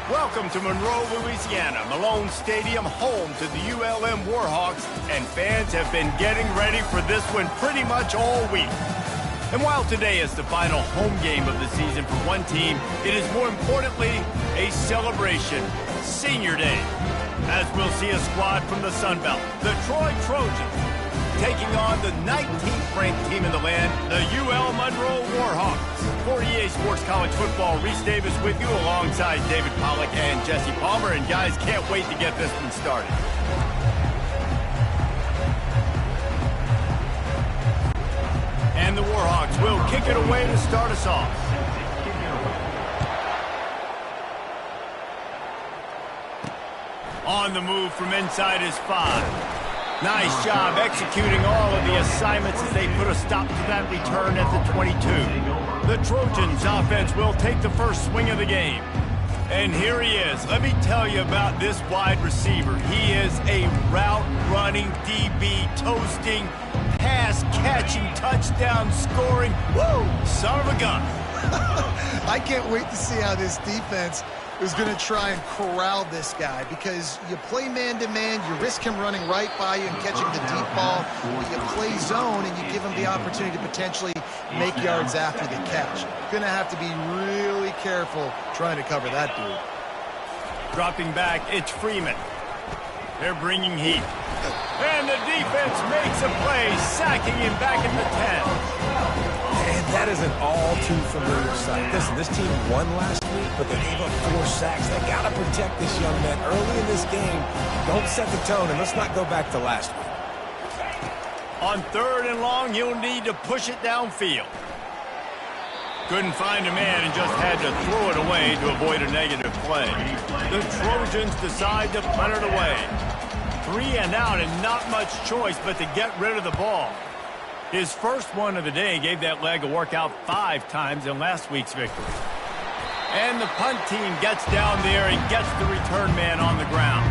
Welcome to Monroe, Louisiana, Malone Stadium, home to the ULM Warhawks, and fans have been getting ready for this one pretty much all week. And while today is the final home game of the season for one team, it is more importantly a celebration, Senior Day, as we'll see a squad from the Sun Belt, the Troy Trojans, taking on the 19th ranked team in the land, the UL Monroe Warhawks. For EA Sports College Football, Reese Davis with you alongside David Pollack and Jesse Palmer. And guys, can't wait to get this one started. And the Warhawks will kick it away to start us off. On the move from inside is 5. Nice job executing all of the assignments as they put a stop to that return at the 22. The Trojans offense will take the first swing of the game. And here he is. Let me tell you about this wide receiver. He is a route-running DB, toasting, pass-catching, touchdown-scoring, woo, son of a gun. I can't wait to see how this defense is going to try and corral this guy, because you play man-to-man, you risk him running right by you and catching the deep ball, but you play zone and you give him the opportunity to potentially make yards after the catch. Going to have to be really careful trying to cover that dude. Dropping back, it's Freeman. They're bringing heat. And the defense makes a play, sacking him back in the 10. And that is an all-too-familiar sight. Listen, this team won last week, but they gave up 4 sacks. They got to protect this young man early in this game. Don't set the tone, and let's not go back to last week. On 3rd and long, you'll need to push it downfield. Couldn't find a man and just had to throw it away to avoid a negative play. The Trojans decide to punt it away. 3 and out and not much choice but to get rid of the ball. His first one of the day gave that leg a workout 5 times in last week's victory. And the punt team gets down there and gets the return man on the ground.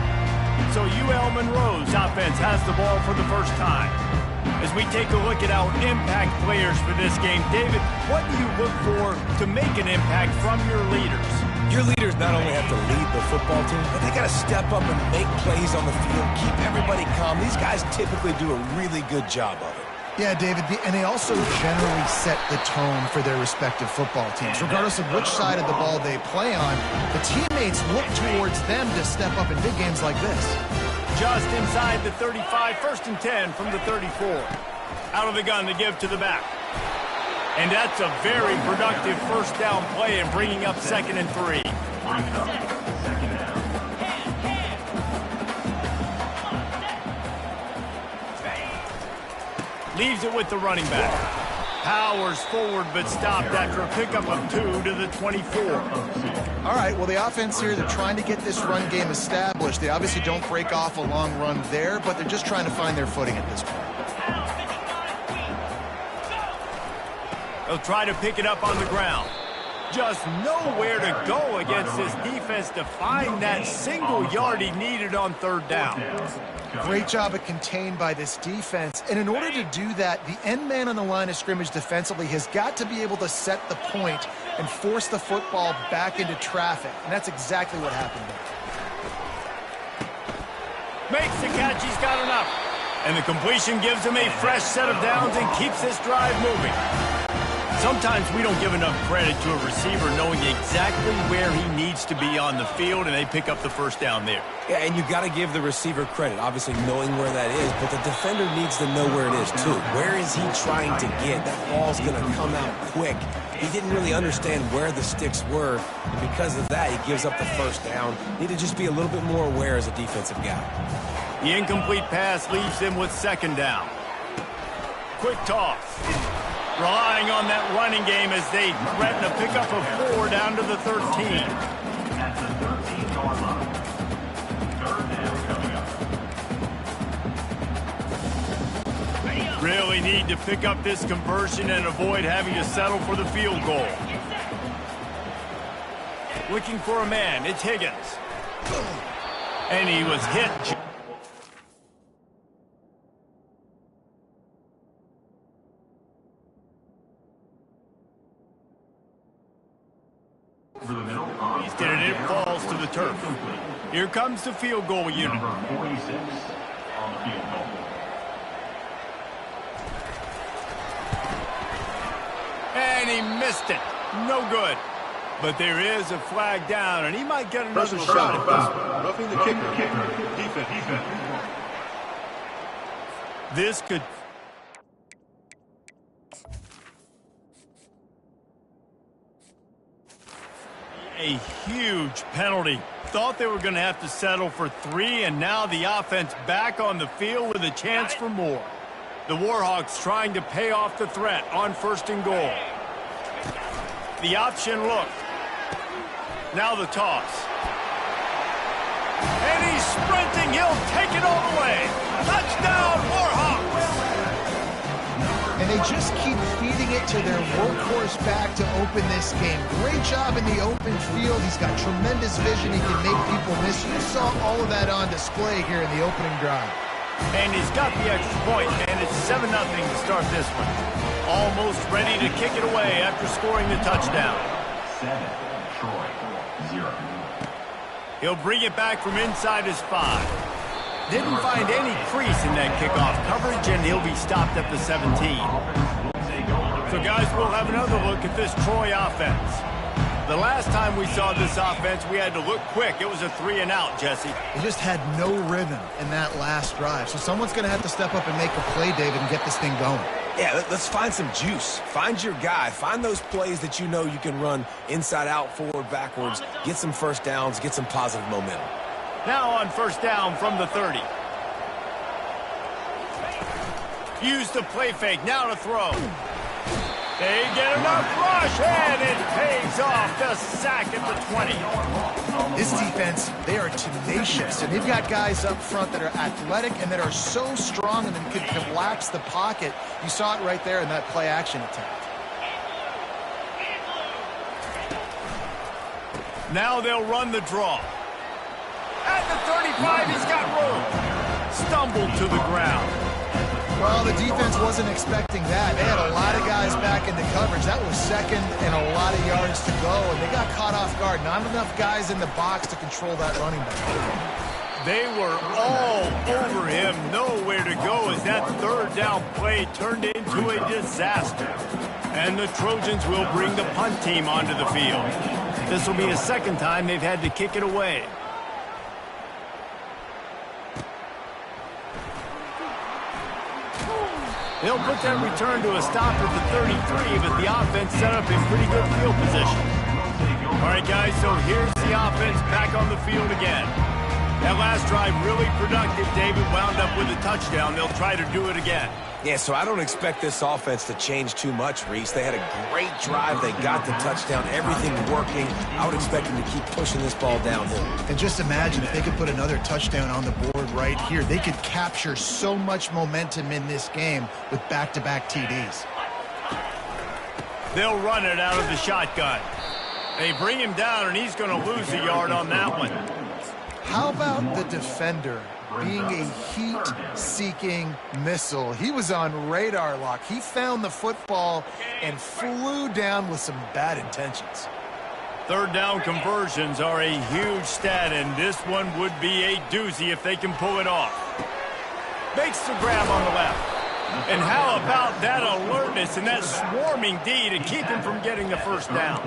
So UL Monroe's offense has the ball for the first time. As we take a look at our impact players for this game, David, what do you look for to make an impact from your leaders? Your leaders not only have to lead the football team, but they got to step up and make plays on the field, keep everybody calm. These guys typically do a really good job of it. Yeah, David, and they also generally set the tone for their respective football teams. Regardless of which side of the ball they play on, the teammates look towards them to step up in big games like this. Just inside the 35, 1st and 10 from the 34. Out of the gun to give to the back. And that's a very productive first down play and bringing up 2nd and 3. Leaves it with the running back. Powers forward, but stopped after a pickup of 2 to the 24. All right, well, the offense here, they're trying to get this run game established. They obviously don't break off a long run there, but they're just trying to find their footing at this point. They'll try to pick it up on the ground. Just nowhere to go against this defense to find that single yard he needed on 3rd down. Great job of contained by this defense. And in order to do that, the end man on the line of scrimmage defensively has got to be able to set the point and force the football back into traffic. And that's exactly what happened there. Makes the catch, he's got enough. And the completion gives him a fresh set of downs and keeps this drive moving. Sometimes we don't give enough credit to a receiver knowing exactly where he needs to be on the field, and they pick up the first down there. Yeah, and you got to give the receiver credit, obviously knowing where that is, but the defender needs to know where it is too. Where is he trying to get? That ball's going to come out quick. He didn't really understand where the sticks were, and because of that, he gives up the first down. Need to just be a little bit more aware as a defensive guy. The incomplete pass leaves him with 2nd down. Quick toss. Relying on that running game as they threaten a pickup of 4 down to the 13. Really need to pick up this conversion and avoid having to settle for the field goal. Looking for a man, it's Higgins. And he was hit. Over the middle, And it falls to the turf. Here comes the field goal unit. Number 46 on the field goal. And he missed it. No good. But there is a flag down, and he might get another shot at this. Roughing the kicker. Defense. This could... a huge penalty. Thought they were going to have to settle for 3, and now the offense back on the field with a chance for more. The Warhawks trying to pay off the threat on 1st and goal. The option look. Now the toss. And he's sprinting. He'll take it all the way. Touchdown, Warhawks! And they just keep feeding it to their workhorse back to open this game. Great job in the open field. He's got tremendous vision. He can make people miss. You saw all of that on display here in the opening drive. And he's got the extra point, and it's 7-0 to start this one. Almost ready to kick it away after scoring the touchdown. 7, Troy, 0. He'll bring it back from inside his 5. Didn't find any crease in that kickoff coverage, and he'll be stopped at the 17. So, guys, we'll have another look at this Troy offense. The last time we saw this offense, we had to look quick. It was a 3-and-out, Jesse. They just had no rhythm in that last drive. So someone's going to have to step up and make a play, David, and get this thing going. Yeah, let's find some juice. Find your guy. Find those plays that you know you can run inside out, forward, backwards. Get some first downs. Get some positive momentum. Now on 1st down from the 30. Use the play fake. Now to throw. They get enough rush, and it pays off. The sack at the 20. This defense, they are tenacious, and they've got guys up front that are athletic and that are so strong and then can collapse the pocket. You saw it right there in that play-action attempt. Now they'll run the draw. At the 35, he's got room. Stumbled to the ground. Well, the defense wasn't expecting that. They had a lot of guys back in the coverage. That was second and a lot of yards to go, and they got caught off guard. Not enough guys in the box to control that running back. They were all over him. Nowhere to go as that 3rd down play turned into a disaster. And the Trojans will bring the punt team onto the field. This will be a 2nd time they've had to kick it away. They'll put that return to a stop at the 33, but the offense set up in pretty good field position. All right, guys, so here's the offense back on the field again. That last drive really productive. David wound up with a touchdown. They'll try to do it again. Yeah, so I don't expect this offense to change too much, Reese. They had a great drive. They got the touchdown. Everything working. I would expect them to keep pushing this ball downhill. And just imagine if they could put another touchdown on the board right here. They could capture so much momentum in this game with back-to-back TDs. They'll run it out of the shotgun. They bring him down, and he's going to lose a yard on that one. How about the defender being a heat-seeking missile? He was on radar lock. He found the football and flew down with some bad intentions. 3rd down conversions are a huge stat, and this one would be a doozy if they can pull it off. Makes the grab on the left. And how about that alertness and that swarming D to keep him from getting the 1st down?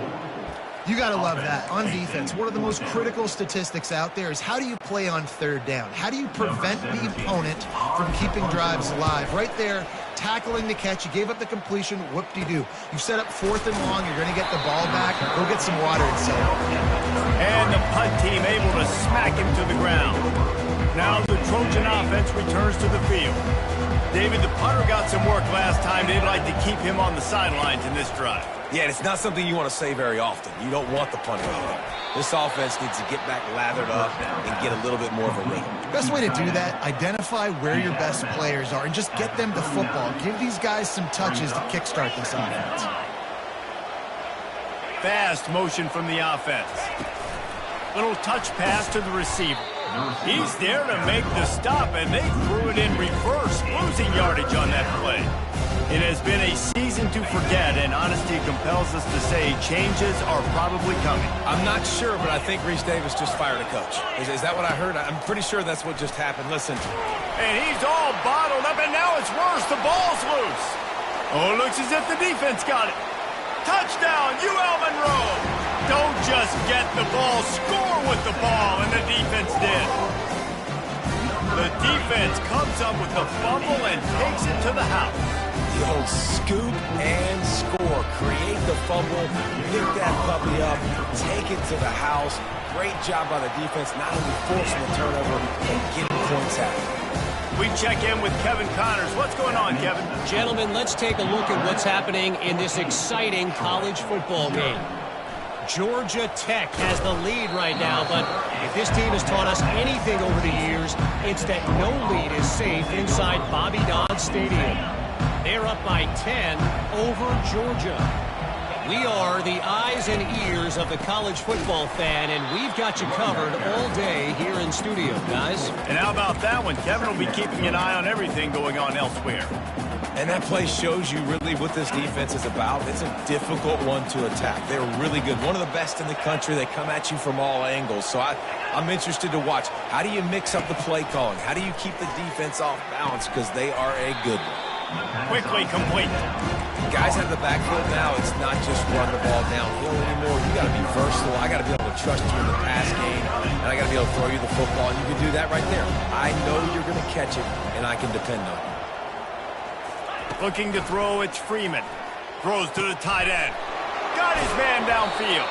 You got to love that. On defense, one of the most critical statistics out there is how do you play on 3rd down? How do you prevent the opponent from keeping drives alive? Right there, tackling the catch. You gave up the completion. Whoop-de-doo. You set up 4th and long. You're going to get the ball back. Go get some water and set up. And the punt team able to smack him to the ground. Now the Trojan offense returns to the field. David, the punter got some work last time. They'd like to keep him on the sidelines in this drive. Yeah, it's not something you want to say very often. You don't want the punter either. This offense needs to get back lathered up and get a little bit more of a rhythm. Best way to do that, identify where your best players are and just get them the football. Give these guys some touches to kickstart this offense. Fast motion from the offense. Little touch pass to the receiver. He's there to make the stop, and they threw it in reverse, losing yardage on that play. It has been a season to forget, and honesty compels us to say changes are probably coming. I'm not sure, but I think Reese Davis just fired a coach. Is that what I heard? I'm pretty sure that's what just happened. Listen. And he's all bottled up, and now it's worse. The ball's loose. Oh, it looks as if the defense got it. Touchdown, UL Monroe. Don't just get the ball, score with the ball, and the defense did. The defense comes up with the fumble and takes it to the house. The old scoop and score. Create the fumble, pick that puppy up, take it to the house. Great job by the defense, not only forcing the turnover, but getting points out. We check in with Kevin Connors. What's going on, Kevin? Gentlemen, let's take a look at what's happening in this exciting college football game. Georgia Tech has the lead right now, but if this team has taught us anything over the years, it's that no lead is safe inside Bobby Dodd Stadium. They're up by 10 over Georgia. We are the eyes and ears of the college football fan, and we've got you covered all day here in studio, guys. And how about that one? Kevin will be keeping an eye on everything going on elsewhere. And that play shows you really what this defense is about. It's a difficult one to attack. They're really good. One of the best in the country. They come at you from all angles. So I'm interested to watch. How do you mix up the play calling? How do you keep the defense off balance? Because they are a good one. Quickly complete. Guys have the backfield now. It's not just run the ball downhill anymore. You got to be versatile. I got to be able to trust you in the pass game, and I got to be able to throw you the football, and you can do that right there. I know you're going to catch it, and I can depend on you. Looking to throw, it's Freeman. Throws to the tight end. Got his man downfield.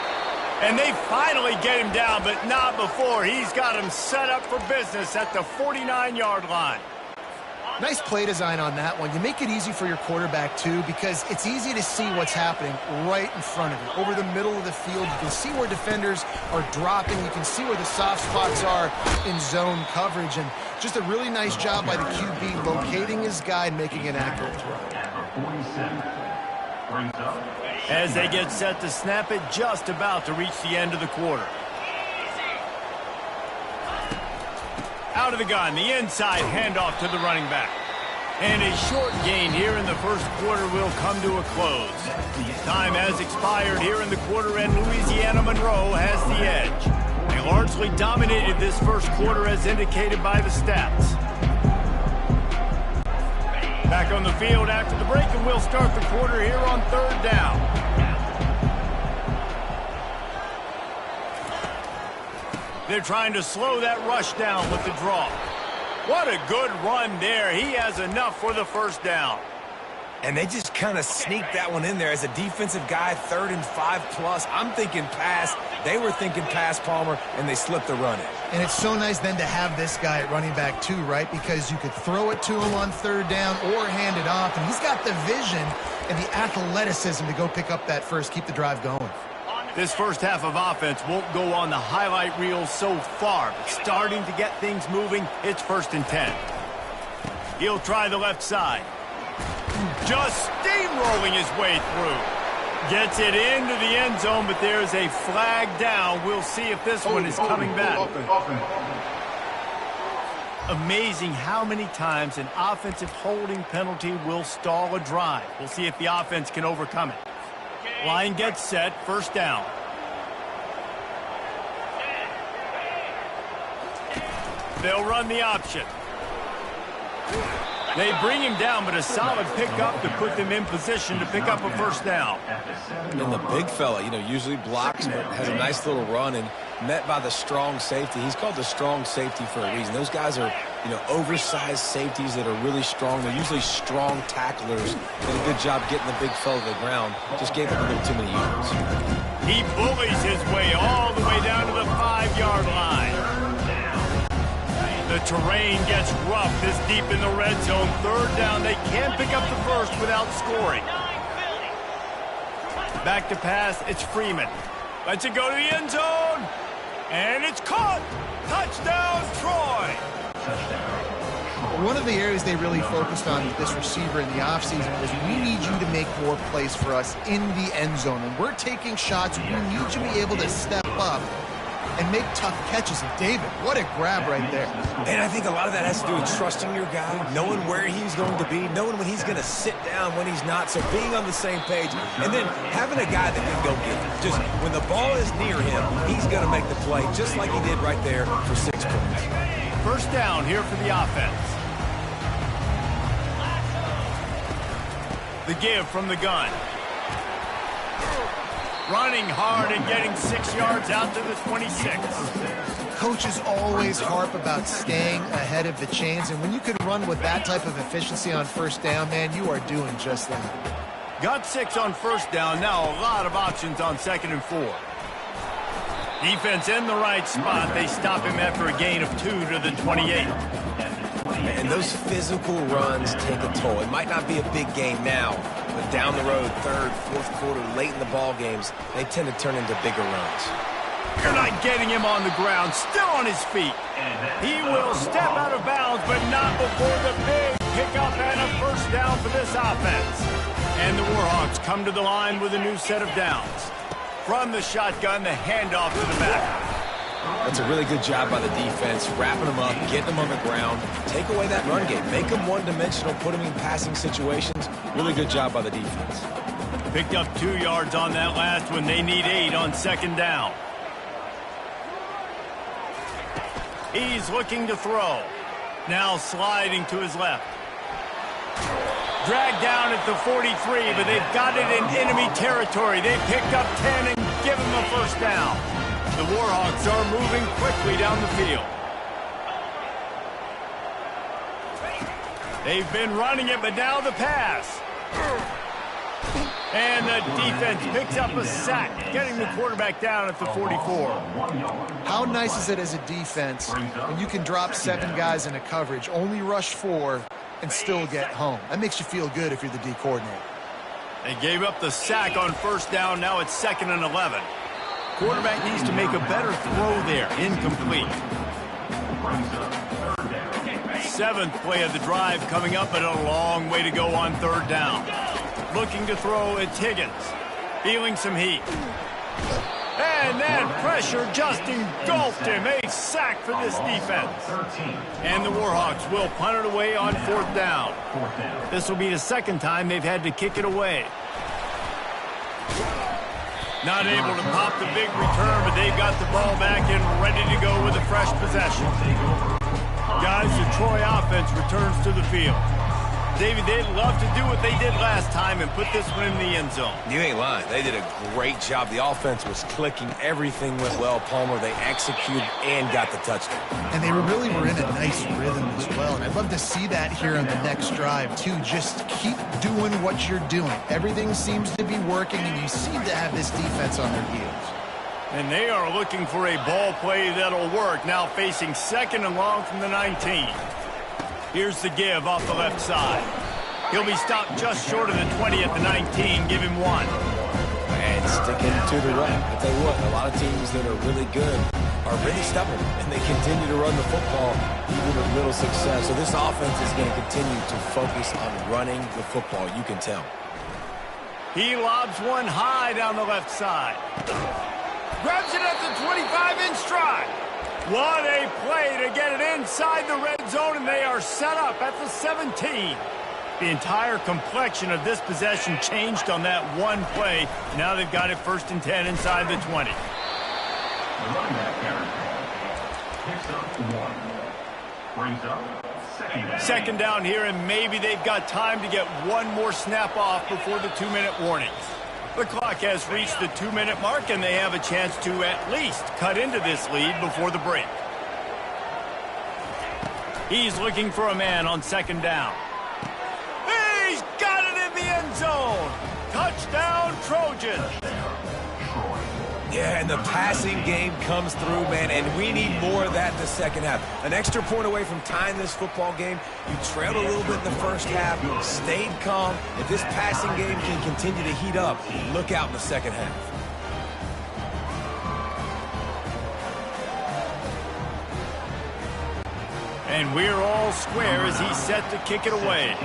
And they finally get him down, but not before. He's got him set up for business at the 49-yard line. Nice play design on that one. You make it easy for your quarterback, too, because it's easy to see what's happening right in front of you. Over the middle of the field, you can see where defenders are dropping. You can see where the soft spots are in zone coverage. And just a really nice job by the QB locating his guy and making an accurate throw. As they get set to snap it, just about to reach the end of the quarter. Out of the gun, the inside handoff to the running back. And a short gain here in the first quarter will come to a close. Time has expired here in the quarter, and Louisiana Monroe has the edge. They largely dominated this first quarter as indicated by the stats. Back on the field after the break, and we'll start the quarter here on third down. They're trying to slow that rush down with the draw. What a good run there. He has enough for the first down. And they just kind of sneaked that one in there as a defensive guy, 3rd and 5+. I'm thinking pass. They were thinking pass, Palmer, and they slipped the run in. And it's so nice then to have this guy at running back too, right? Because you could throw it to him on third down or hand it off. And he's got the vision and the athleticism to go pick up that first, keep the drive going. This first half of offense won't go on the highlight reel so far, but starting to get things moving, it's 1st and 10. He'll try the left side. Just steamrolling his way through. Gets it into the end zone, but there's a flag down. We'll see if this one is coming back. Amazing how many times an offensive holding penalty will stall a drive. We'll see if the offense can overcome it. Line gets set, 1st down. They'll run the option. They bring him down, but a solid pickup to put them in position to pick up a 1st down. And the big fella, usually blocks, but has a nice little run and met by the strong safety. He's called the strong safety for a reason. Those guys are, oversized safeties that are really strong. They're usually strong tacklers. Did a good job getting the big fella to the ground. Just gave him a little too many yards. He bullies his way all the way down to the 5-yard line. The terrain gets rough this deep in the red zone. 3rd down. They can't pick up the first without scoring. Back to pass. It's Freeman. Lets it go to the end zone. And it's caught. Touchdown, Troy. One of the areas they really focused on with this receiver in the offseason was we need you to make more plays for us in the end zone. And we're taking shots. We need you to be able to step up and make tough catches. And David, what a grab right there. And I think a lot of that has to do with trusting your guy, knowing where he's going to be, knowing when he's going to sit down, when he's not, so being on the same page, and then having a guy that can go get it. Just when the ball is near him, he's going to make the play, just like he did right there for 6 points. First down here for the offense. The give from the gun. Running hard and getting 6 yards out to the 26. Coaches always harp about staying ahead of the chains, and when you can run with that type of efficiency on first down, man, you are doing just that. Got 6 on first down. Now a lot of options on 2nd and 4. Defense in the right spot. They stop him after a gain of 2 to the 28. And those physical runs take a toll. It might not be a big game now, but down the road, 3rd, 4th quarter, late in the ball games, they tend to turn into bigger runs. You're not getting him on the ground, still on his feet. He will step out of bounds, but not before the big pickup and a first down for this offense. And the Warhawks come to the line with a new set of downs. From the shotgun, the handoff to the back. That's a really good job by the defense, wrapping them up, getting them on the ground. Take away that run game. Make them one-dimensional, put them in passing situations. Really good job by the defense. Picked up 2 yards on that last one. They need 8 on 2nd down. He's looking to throw. Now sliding to his left. Dragged down at the 43, but they've got it in enemy territory. They picked up 10 and give him the first down. The Warhawks are moving quickly down the field. They've been running it, but now the pass. And the defense picks up a sack, getting the quarterback down at the 44. How nice is it as a defense when you can drop 7 guys in a coverage, only rush 4, and still get home? That makes you feel good if you're the D coordinator. They gave up the sack on first down. Now it's 2nd and 11. Quarterback needs to make a better throw there. Incomplete. 7th play of the drive coming up, but a long way to go on 3rd down. Looking to throw, it's Higgins. Feeling some heat. And that pressure just engulfed him. A sack for this defense. And the Warhawks will punt it away on 4th down. This will be the 2nd time they've had to kick it away. Not able to pop the big return, but they've got the ball back and ready to go with a fresh possession. Guys, the Troy offense returns to the field. David, they'd love to do what they did last time and put this one in the end zone. You ain't lying. They did a great job. The offense was clicking. Everything went well, Palmer. They executed and got the touchdown. And they really were in a nice rhythm as well. And I'd love to see that here on the next drive, too. Just keep doing what you're doing. Everything seems to be working, and you seem to have this defense on their heels. And they are looking for a ball play that'll work. Now facing 2nd and long from the 19. Here's the give off the left side. He'll be stopped just short of the 20 at the 19. Give him 1. And sticking to the run. I'll tell you what, a lot of teams that are really good are really stubborn, and they continue to run the football even with little success. So this offense is going to continue to focus on running the football. You can tell. He lobs one high down the left side. Grabs it at the 25 in stride. What a play to get it inside the red zone, and they are set up at the 17. The entire complexion of this possession changed on that one play. Now they've got it 1st and 10 inside the 20. The running back carry picks up 1. Brings up 2nd down. 2nd down here, and maybe they've got time to get one more snap off before the 2-minute warning. The clock has reached the 2-minute mark, and they have a chance to at least cut into this lead before the break. He's looking for a man on 2nd down. He's got it in the end zone. Touchdown, Trojans. Yeah, and the passing game comes through, man, and we need more of that in the second half. An extra point away from tying this football game. You trailed a little bit in the first half, stayed calm. If this passing game can continue to heat up, look out in the second half. And we're all square as he's set to kick it away.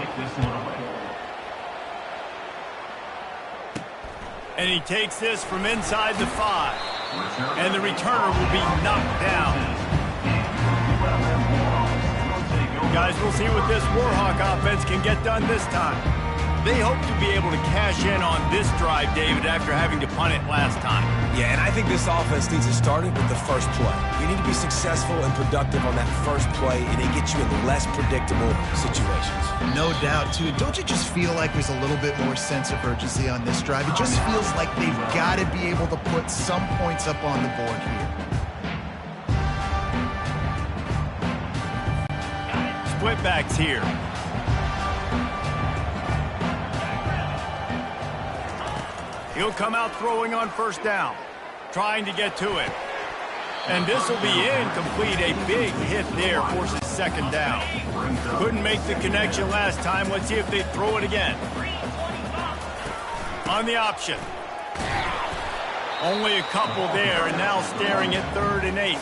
And he takes this from inside the 5. And the returner will be knocked down. Guys, we'll see what this Warhawk offense can get done this time. They hope to be able to cash in on this drive, David, after having to punt it last time. Yeah, and I think this offense needs to start it with the first play. You need to be successful and productive on that first play, and it gets you in less predictable situations. No doubt, too. Don't you just feel like there's a little bit more sense of urgency on this drive? It just feels like they've got to be able to put some points up on the board here. Split backs here. He'll come out throwing on first down, trying to get to it. And this will be incomplete. A big hit there forces second down. Couldn't make the connection last time. Let's see if they throw it again. On the option. Only a couple there, and now staring at 3rd and 8.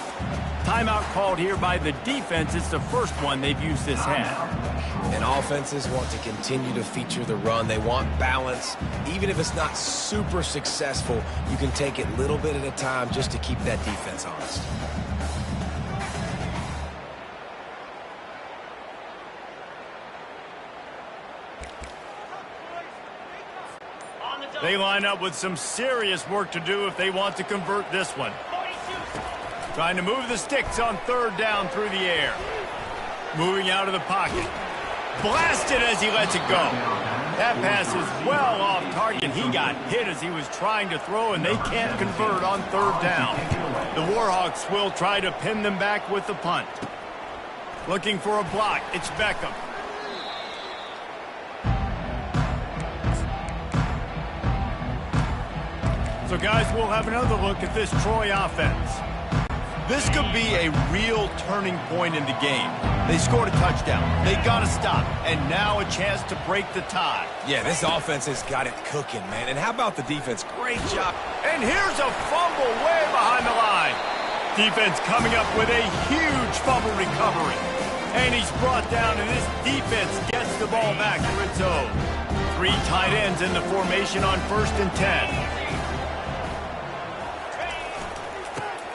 Timeout called here by the defense. It's the first one they've used this half. And offenses want to continue to feature the run. They want balance. Even if it's not super successful, you can take it little bit at a time just to keep that defense honest. They line up with some serious work to do if they want to convert this one. Trying to move the sticks on 3rd down through the air. Moving out of the pocket. Blasted as he lets it go. That pass is well off target. He got hit as he was trying to throw, and they can't convert on 3rd down. The Warhawks will try to pin them back with the punt. Looking for a block. It's Beckham. So, guys, we'll have another look at this Troy offense. This could be a real turning point in the game. They scored a touchdown. They got to stop. And now a chance to break the tie. Yeah, this offense has got it cooking, man. And how about the defense? Great job. And here's a fumble way behind the line. Defense coming up with a huge fumble recovery. And he's brought down, and this defense gets the ball back to its own. 3 tight ends in the formation on 1st and 10.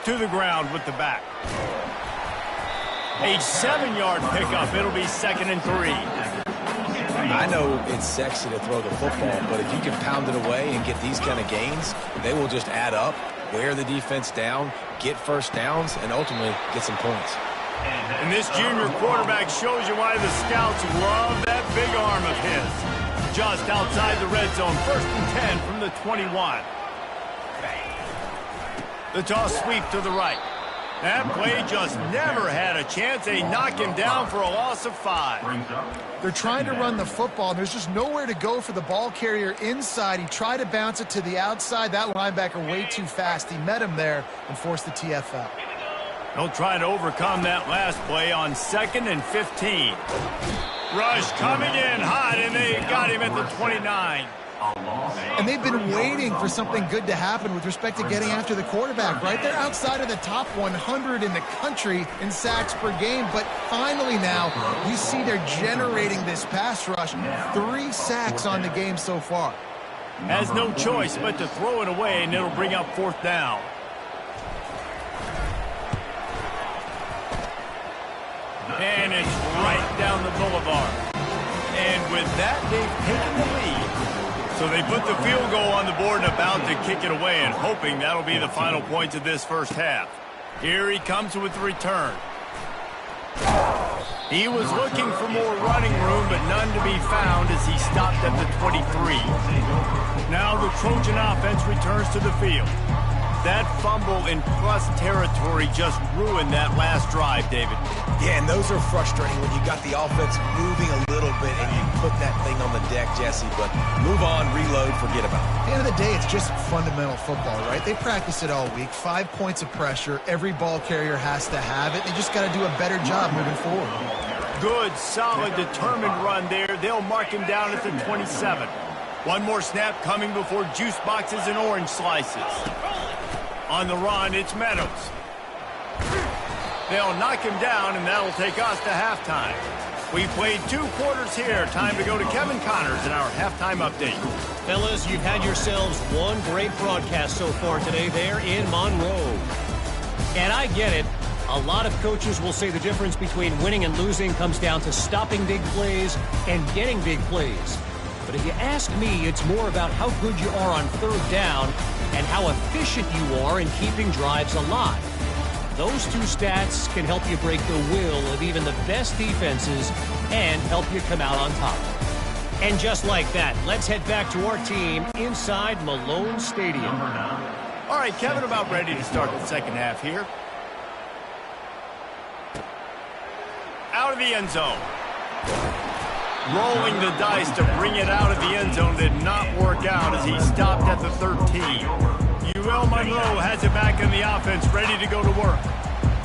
To the ground with the back. A 7-yard pickup. It'll be 2nd and 3. I know it's sexy to throw the football, but if you can pound it away and get these kind of gains, they will just add up, wear the defense down, get first downs, and ultimately get some points. And this junior quarterback shows you why the scouts love that big arm of his. Just outside the red zone, 1st and 10 from the 21. The toss sweep to the right. That play just never had a chance. They knock him down for a loss of 5. They're trying to run the football, and there's just nowhere to go for the ball carrier inside. He tried to bounce it to the outside. That linebacker way too fast. He met him there and forced the TFL. They'll try to overcome that last play on 2nd and 15. Rush coming in hot, and they got him at the 29. And they've been waiting for something good to happen with respect to getting after the quarterback, right? They're outside of the top 100 in the country in sacks per game, but finally now you see they're generating this pass rush. 3 sacks on the game so far. Has no choice but to throw it away, and it'll bring up 4th down. And it's right down the boulevard. And with that, they've taken the lead. So they put the field goal on the board and about to kick it away, and hoping that'll be the final points of this first half. Here he comes with the return. He was looking for more running room, but none to be found as he stopped at the 23. Now the Trojan offense returns to the field. That fumble in plus territory just ruined that last drive, David. Yeah, and those are frustrating when you got the offense moving a little bit and you put that thing on the deck, Jesse. But move on, reload, forget about it. At the end of the day, it's just fundamental football, right? They practice it all week. 5 points of pressure. Every ball carrier has to have it. They just got to do a better job moving forward. Good, solid, determined run there. They'll mark him down at the 27. One more snap coming before juice boxes and orange slices. On the run, it's Meadows. They'll knock him down, and that'll take us to halftime. We played 2 quarters here. Time to go to Kevin Connors in our halftime update. Fellas, you've had yourselves one great broadcast so far today there in Monroe. And I get it. A lot of coaches will say the difference between winning and losing comes down to stopping big plays and getting big plays. But if you ask me, it's more about how good you are on third down and how efficient you are in keeping drives alive. Those 2 stats can help you break the will of even the best defenses and help you come out on top. And just like that, let's head back to our team inside Malone Stadium. All right, Kevin, about ready to start the second half here. Out of the end zone. Rolling the dice to bring it out of the end zone did not work out as he stopped at the 13. UL Monroe has it back in the offense, ready to go to work.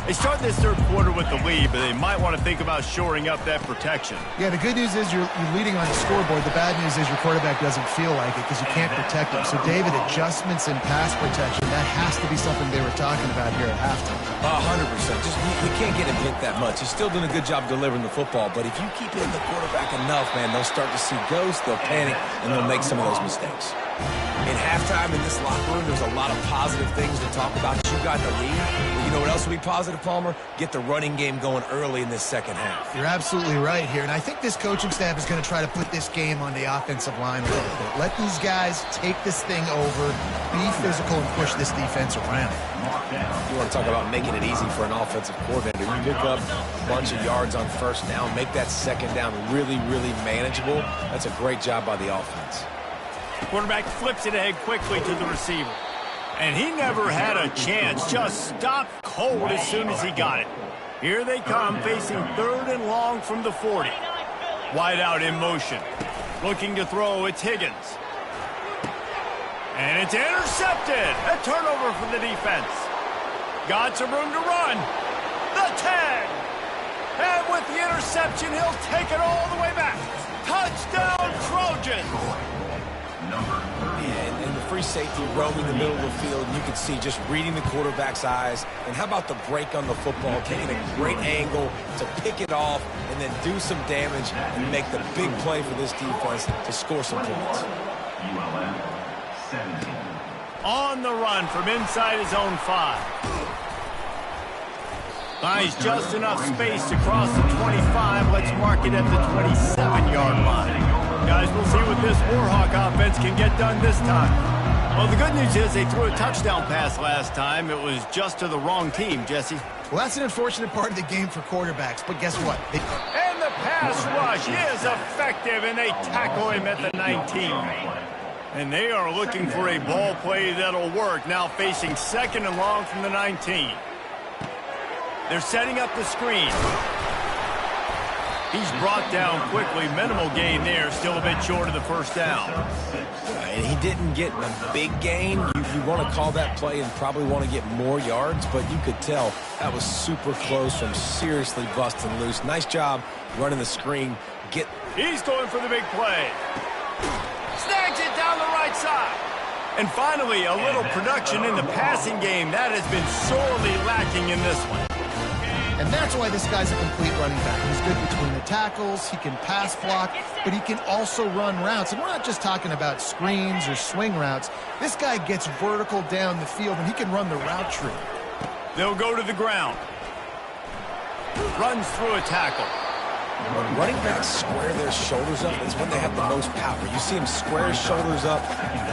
They start this third quarter with the lead, but they might want to think about shoring up that protection. Yeah, the good news is you're leading on the scoreboard. The bad news is your quarterback doesn't feel like it because you can't protect him. So, David, adjustments in pass protection, that has to be something they were talking about here at halftime. 100%. Just you can't get him hit that much. He's still doing a good job delivering the football, but if you keep hitting the quarterback enough, man, they'll start to see ghosts, they'll panic, and they'll make some of those mistakes. In halftime in this locker room, there's a lot of positive things to talk about. You got the lead. Well, you know what else would be positive, Palmer? Get the running game going early in this second half. You're absolutely right here, and I think this coaching staff is going to try to put this game on the offensive line a little bit. Let these guys take this thing over, be physical, and push this defense around. You want to talk about making it easy for an offensive coordinator. You pick up a bunch of yards on first down, make that second down really, really manageable. That's a great job by the offense. Quarterback flips it ahead quickly to the receiver. And he never had a chance. Just stopped cold as soon as he got it. Here they come, facing 3rd and long from the 40. Wide out in motion. Looking to throw, it's Higgins. And it's intercepted. A turnover for the defense. Got some room to run. The 10. And with the interception, he'll take it all the way back. Touchdown, Trojans. And the free safety roaming the middle of the field, you can see just reading the quarterback's eyes. And how about the break on the football, taking a great angle to pick it off and then do some damage and make the big play for this defense to score some points. On the run from inside his own 5. Finds just enough space to cross the 25. Let's mark it at the 27-yard line. Guys, we'll see what this Warhawk offense can get done this time. Well, the good news is they threw a touchdown pass last time. It was just to the wrong team, Jesse. Well, that's an unfortunate part of the game for quarterbacks, but guess what? And the pass rush is effective, and they tackle him at the 19. And they are looking for a ball play that'll work, now facing 2nd and long from the 19. They're setting up the screen. He's brought down quickly. Minimal gain there. Still a bit short of the first down. And he didn't get a big gain. You want to call that play and probably want to get more yards, but you could tell that was super close from seriously busting loose. Nice job running the screen. He's going for the big play. Snags it down the right side. And finally, a little production in the passing game. That has been sorely lacking in this one. And that's why this guy's a complete running back. He's good between the tackles, he can pass block, but he can also run routes. And we're not just talking about screens or swing routes. This guy gets vertical down the field, and he can run the route tree. They'll go to the ground. Runs through a tackle. When running backs square their shoulders up, it's when they have the most power. You see him square his shoulders up,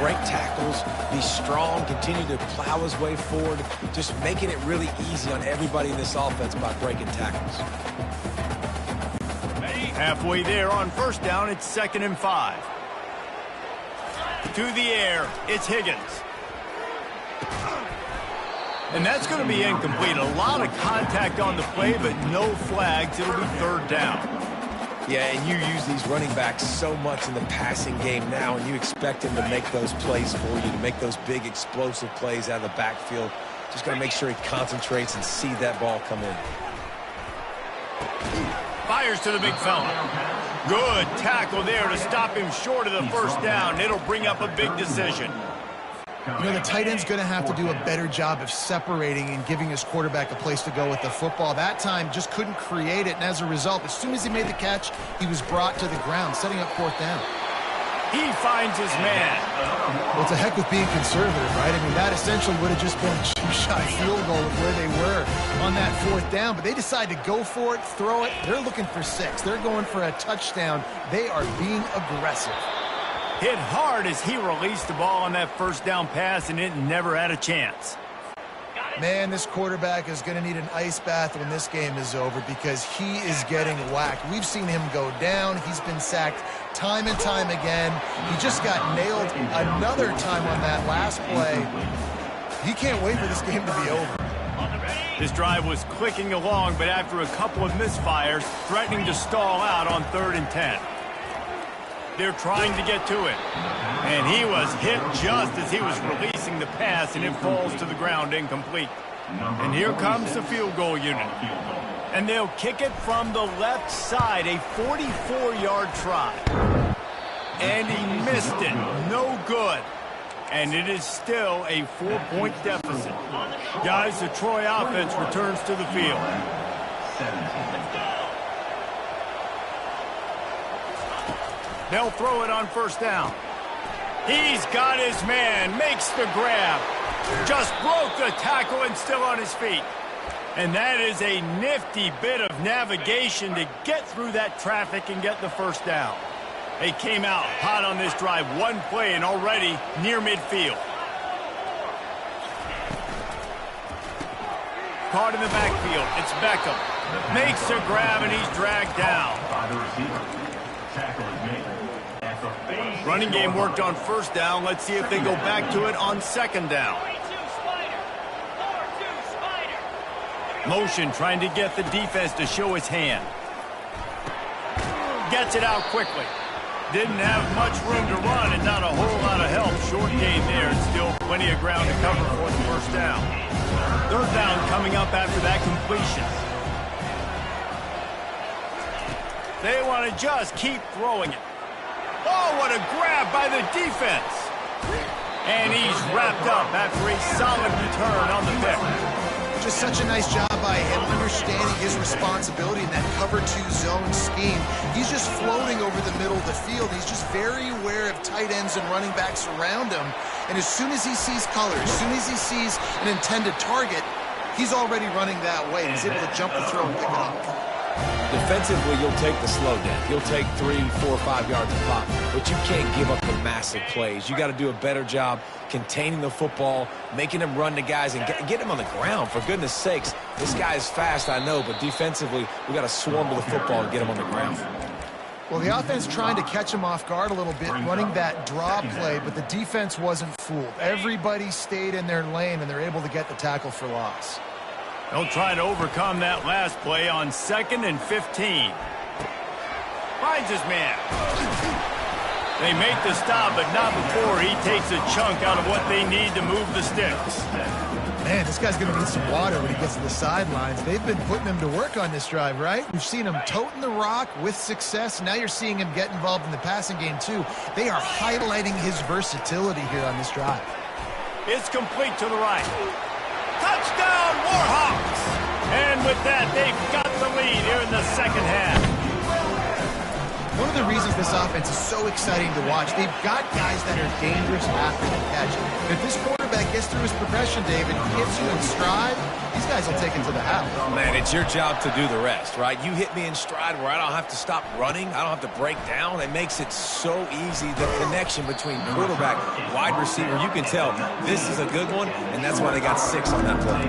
break tackles, be strong, continue to plow his way forward, just making it really easy on everybody in this offense by breaking tackles. Halfway there on first down, it's 2nd and 5. To the air, it's Higgins. And that's going to be incomplete. A lot of contact on the play, but no flags. It'll be 3rd down. Yeah, and you use these running backs so much in the passing game now, and you expect him to make those plays for you, to make those big explosive plays out of the backfield. Just got to make sure he concentrates and see that ball come in. Fires to the big fella. Good tackle there to stop him short of the first down. It'll bring up a big decision. You know, the tight end's going to have to do a better job of separating and giving his quarterback a place to go with the football. That time just couldn't create it, and as a result, as soon as he made the catch, he was brought to the ground, setting up fourth down. He finds his man. Well, it's a heck with being conservative, right? I mean, that essentially would have just been a two-shot field goal with where they were on that fourth down, but they decide to go for it, throw it. They're looking for 6. They're going for a touchdown. They are being aggressive. Hit hard as he released the ball on that first down pass, and it never had a chance. Man, this quarterback is going to need an ice bath when this game is over because he is getting whacked. We've seen him go down. He's been sacked time and time again. He just got nailed another time on that last play. He can't wait for this game to be over. This drive was clicking along, but after a couple of misfires, threatening to stall out on 3rd and 10. They're trying to get to it. And he was hit just as he was releasing the pass, and it falls to the ground incomplete. And here comes the field goal unit. And they'll kick it from the left side, a 44-yard try. And he missed it. No good. And it is still a 4-point deficit. Guys, the Troy offense returns to the field. They'll throw it on first down. He's got his man, makes the grab. Just broke the tackle and still on his feet. And that is a nifty bit of navigation to get through that traffic and get the first down. They came out hot on this drive, one play and already near midfield. Caught in the backfield, it's Beckham. Makes a grab and he's dragged down. Tackle is made. Running game worked on first down. Let's see if they go back to it on second down. Motion trying to get the defense to show his hand. Gets it out quickly. Didn't have much room to run and not a whole lot of help. Short gain there and still plenty of ground to cover for the first down. 3rd down coming up after that completion. They want to just keep throwing it. Oh, what a grab by the defense. And he's wrapped up after a solid return on the pick. Just such a nice job by him understanding his responsibility in that cover 2 zone scheme. He's just floating over the middle of the field. He's just very aware of tight ends and running backs around him. And as soon as he sees color, as soon as he sees an intended target, he's already running that way. He's able to jump the throw and pick it up. Defensively, you'll take the slow down. You'll take 3, 4, 5 yards a pop, but you can't give up the massive plays. You got to do a better job containing the football, making him run to guys, and get him on the ground. For goodness sakes, this guy is fast, I know, but defensively, we got to swarm to the football and get him on the ground. Well, the offense trying to catch him off guard a little bit, running that draw play, but the defense wasn't fooled. Everybody stayed in their lane, and they're able to get the tackle for loss. They'll try to overcome that last play on 2nd and 15. Finds his man. They make the stop, but not before he takes a chunk out of what they need to move the sticks. Man, this guy's going to need some water when he gets to the sidelines. They've been putting him to work on this drive, right? We've seen him toting the rock with success. Now you're seeing him get involved in the passing game, too. They are highlighting his versatility here on this drive. It's complete to the right. Touchdown, Warhawks! And with that, they've got the lead here in the second half. One of the reasons this offense is so exciting to watch, they've got guys that are dangerous after the catch. If this quarterback gets through his progression, David, hits you in stride, these guys will take it to the house. Man, it's your job to do the rest, right? You hit me in stride where I don't have to stop running. I don't have to break down. It makes it so easy, the connection between quarterback, wide receiver. You can tell this is a good one, and that's why they got 6 on that play.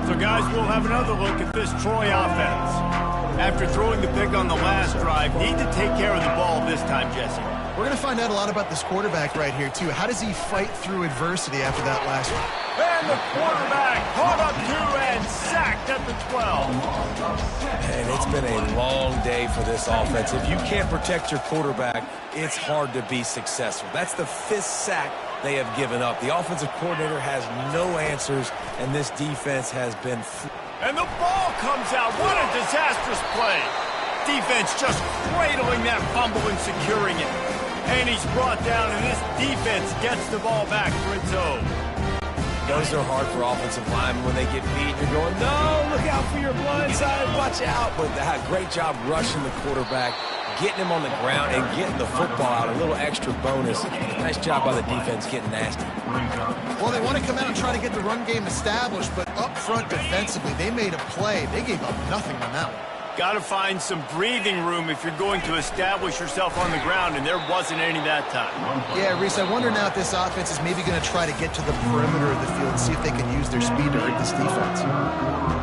So, guys, we'll have another look at this Troy offense. After throwing the pick on the last drive, need to take care of the ball this time, Jesse. We're going to find out a lot about this quarterback right here, too. How does he fight through adversity after that last one? And the quarterback caught up to and sacked at the 12. And it's been a long day for this offense. If you can't protect your quarterback, it's hard to be successful. That's the 5th sack they have given up. The offensive coordinator has no answers, and this defense has been... And the ball comes out. What a disastrous play. Defense just cradling that fumble and securing it. And he's brought down, and this defense gets the ball back for its own. Those are hard for offensive linemen when they get beat. You're going, no, look out for your blind side, watch out. But great job rushing the quarterback, getting him on the ground, and getting the football out. A little extra bonus. Nice job by the defense getting nasty. Well, they want to come out and try to get the run game established, but up front defensively, they made a play. They gave up nothing on that one. Got to find some breathing room if you're going to establish yourself on the ground, and there wasn't any that time. Yeah, Reese, I wonder now if this offense is maybe going to try to get to the perimeter of the field and see if they can use their speed to hurt this defense.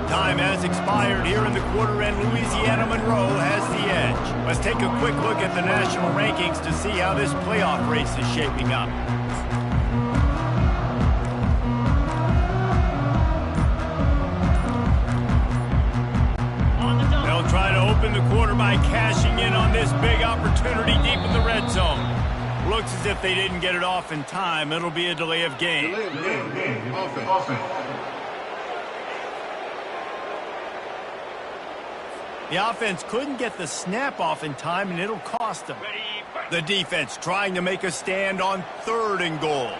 Time has expired here in the quarter, and Louisiana Monroe has the edge. Let's take a quick look at the national rankings to see how this playoff race is shaping up. Try to open the quarter by cashing in on this big opportunity deep in the red zone. Looks as if they didn't get it off in time. It'll be a delay of game. Offense. The offense couldn't get the snap off in time, and it'll cost them. The defense trying to make a stand on 3rd and goal.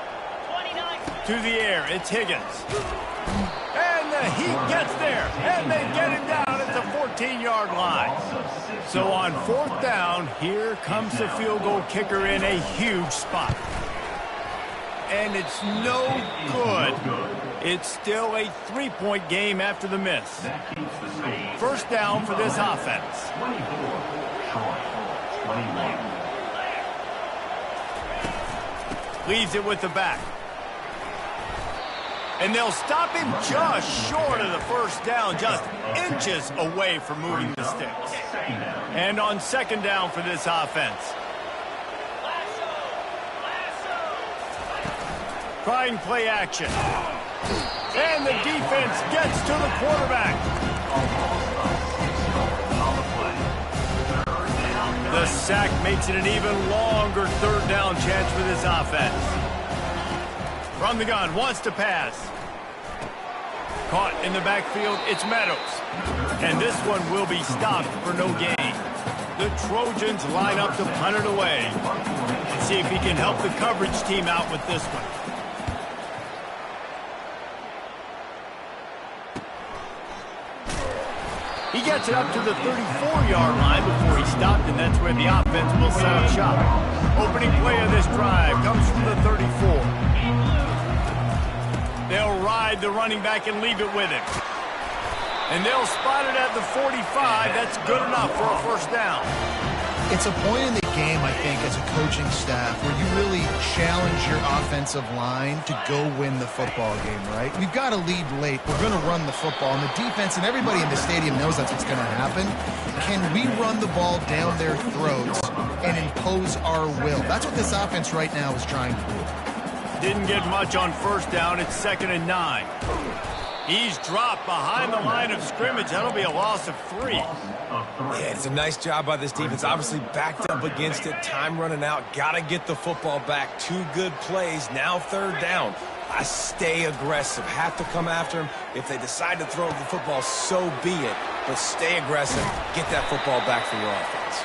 To the air, it's Higgins. And the Heat gets there, and they get him down at the 14-yard line. So on 4th down, here comes the field goal kicker in a huge spot. And it's no good. It's still a 3-point game after the miss. 1st down for this offense. Leaves it with the back. And they'll stop him just short of the 1st down, just inches away from moving the sticks. And on 2nd down for this offense. Trying play action. And the defense gets to the quarterback. The sack makes it an even longer 3rd down chance for this offense. From the gun, wants to pass. Caught in the backfield, it's Meadows. And this one will be stopped for no gain. The Trojans line up to punt it away. Let's see if he can help the coverage team out with this one. He gets it up to the 34-yard line before he stopped, and that's where the offense will set up shop. Opening play of this drive comes from the 34. They'll ride the running back and leave it with him. And they'll spot it at the 45. That's good enough for a 1st down. It's a point in the game, I think, as a coaching staff, where you really challenge your offensive line to go win the football game, right? We've got to lead late. We're going to run the football. And the defense and everybody in the stadium knows that's what's going to happen. Can we run the ball down their throats and impose our will? That's what this offense right now is trying to do. Didn't get much on 1st down. It's 2nd and 9. He's dropped behind the line of scrimmage. That'll be a loss of 3. Yeah, it's a nice job by this defense. Obviously backed up against it. Time running out. Got to get the football back. 2 good plays. Now 3rd down. I stay aggressive. Have to come after him. If they decide to throw the football, so be it. But stay aggressive. Get that football back for your offense.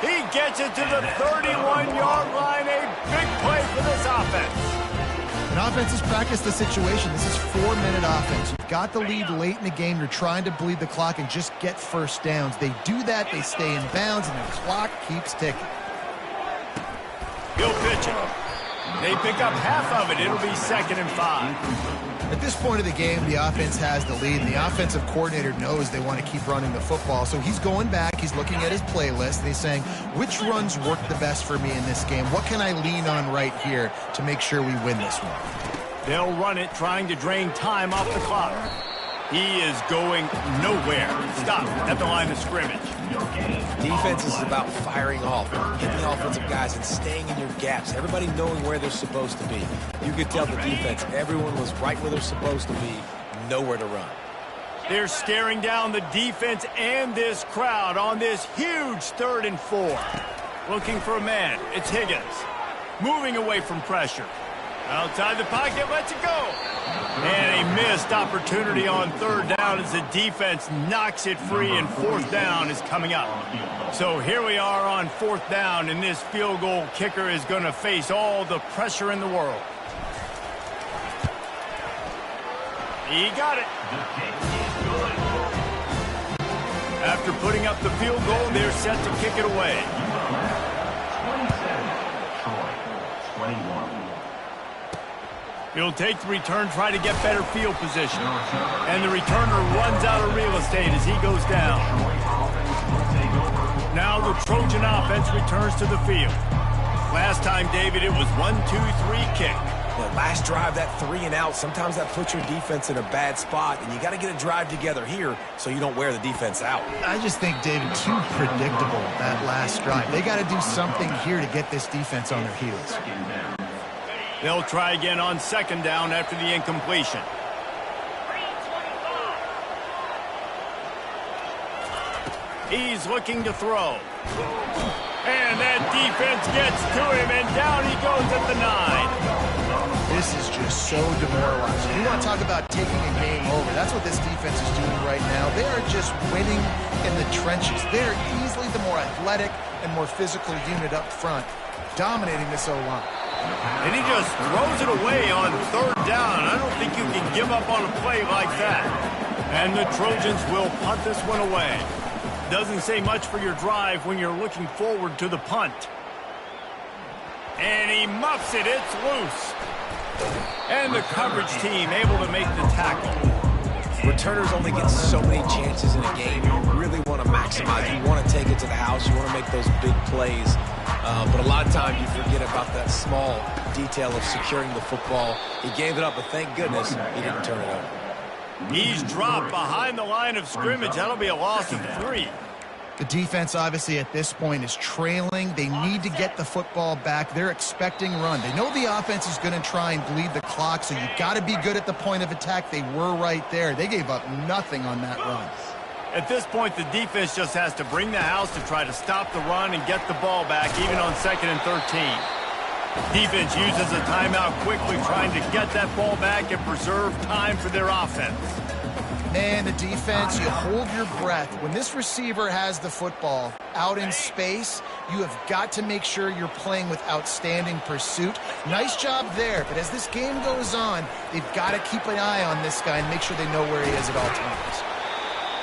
He gets it to the 31-yard line. A big play for this offense. An offense has practiced the situation. This is 4-minute offense. You've got the lead late in the game. You're trying to bleed the clock and just get 1st downs. They do that. They stay in bounds, and the clock keeps ticking. He'll pitch it. They pick up half of it. It'll be 2nd and 5. At this point of the game, the offense has the lead, and the offensive coordinator knows they want to keep running the football. So he's going back, he's looking at his playlist, and he's saying, which runs work the best for me in this game? What can I lean on right here to make sure we win this one? They'll run it, trying to drain time off the clock. He is going nowhere. Stop at the line of scrimmage. Defense is about firing off, hitting the offensive guys, and staying in your gaps. Everybody knowing where they're supposed to be. You could tell the defense, everyone was right where they're supposed to be, nowhere to run. They're staring down the defense and this crowd on this huge 3rd and 4. Looking for a man. It's Higgins. Moving away from pressure. Outside the pocket, lets it go. And a missed opportunity on third down as the defense knocks it free, and fourth down is coming up. So here we are on fourth down, and this field goal kicker is going to face all the pressure in the world. He got it. After putting up the field goal, they're set to kick it away. 21. He'll take the return, try to get better field position. And the returner runs out of real estate as he goes down. Now the Trojan offense returns to the field. Last time, David, it was 1-2-3 kick. The last drive, that 3 and out, sometimes that puts your defense in a bad spot, and you got to get a drive together here so you don't wear the defense out. I just think, David, too predictable, that last drive. They got to do something here to get this defense on their heels. They'll try again on second down after the incompletion. He's looking to throw. And that defense gets to him, and down he goes at the 9. This is just so demoralizing. You want to talk about taking a game over. That's what this defense is doing right now. They are just winning in the trenches. They're easily the more athletic and more physical unit up front, dominating this O-line. And he just throws it away on third down. I don't think you can give up on a play like that. And the Trojans will punt this one away. Doesn't say much for your drive when you're looking forward to the punt. And he muffs it. It's loose. And the coverage team able to make the tackle. Returners only get so many chances in a game. You really want to maximize. You want to take it to the house. You want to make those big plays. But a lot of times you forget about that small detail of securing the football. He gave it up, but thank goodness he didn't turn it over. He's dropped behind the line of scrimmage. That'll be a loss of 3. The defense, obviously, at this point is trailing. They need to get the football back. They're expecting run. They know the offense is going to try and bleed the clock, so you got to be good at the point of attack. They were right there. They gave up nothing on that run. At this point, the defense just has to bring the house to try to stop the run and get the ball back, even on 2nd and 13. Defense uses a timeout quickly, trying to get that ball back and preserve time for their offense. Man, the defense, you hold your breath. When this receiver has the football out in space, you have got to make sure you're playing with outstanding pursuit. Nice job there, but as this game goes on, they've got to keep an eye on this guy and make sure they know where he is at all times.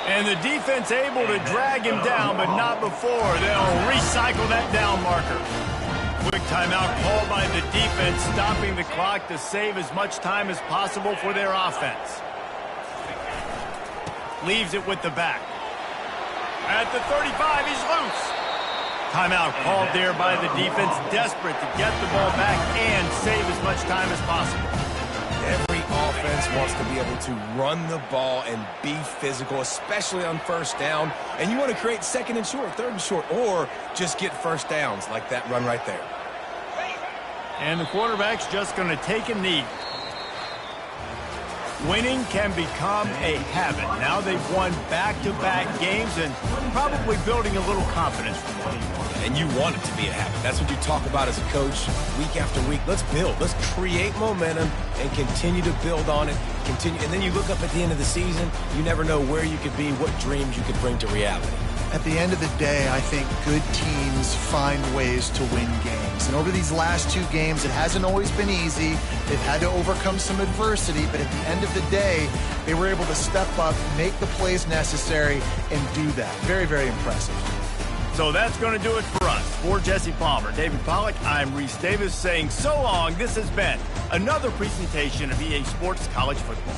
And the defense able to drag him down, but not before. They'll recycle that down marker. Quick timeout called by the defense, stopping the clock to save as much time as possible for their offense. Leaves it with the back. At the 35, he's loose. Timeout called there by the defense, desperate to get the ball back and save as much time as possible. Every offense wants to be able to run the ball and be physical, especially on first down. And you want to create 2nd and short, 3rd and short, or just get first downs like that run right there. And the quarterback's just going to take a knee. Winning can become a habit. Now they've won back-to-back games and probably building a little confidence from them. And you want it to be a habit. That's what you talk about as a coach week after week. Let's build. Let's create momentum and continue to build on it. Continue, and then you look up at the end of the season, you never know where you could be, what dreams you could bring to reality. At the end of the day, I think good teams find ways to win games. And over these last 2 games, it hasn't always been easy. They've had to overcome some adversity, but at the end of the day, they were able to step up, make the plays necessary, and do that. Very, very impressive. So that's going to do it for us. For Jesse Palmer, David Pollack, I'm Reese Davis saying so long. This has been another presentation of EA Sports College Football.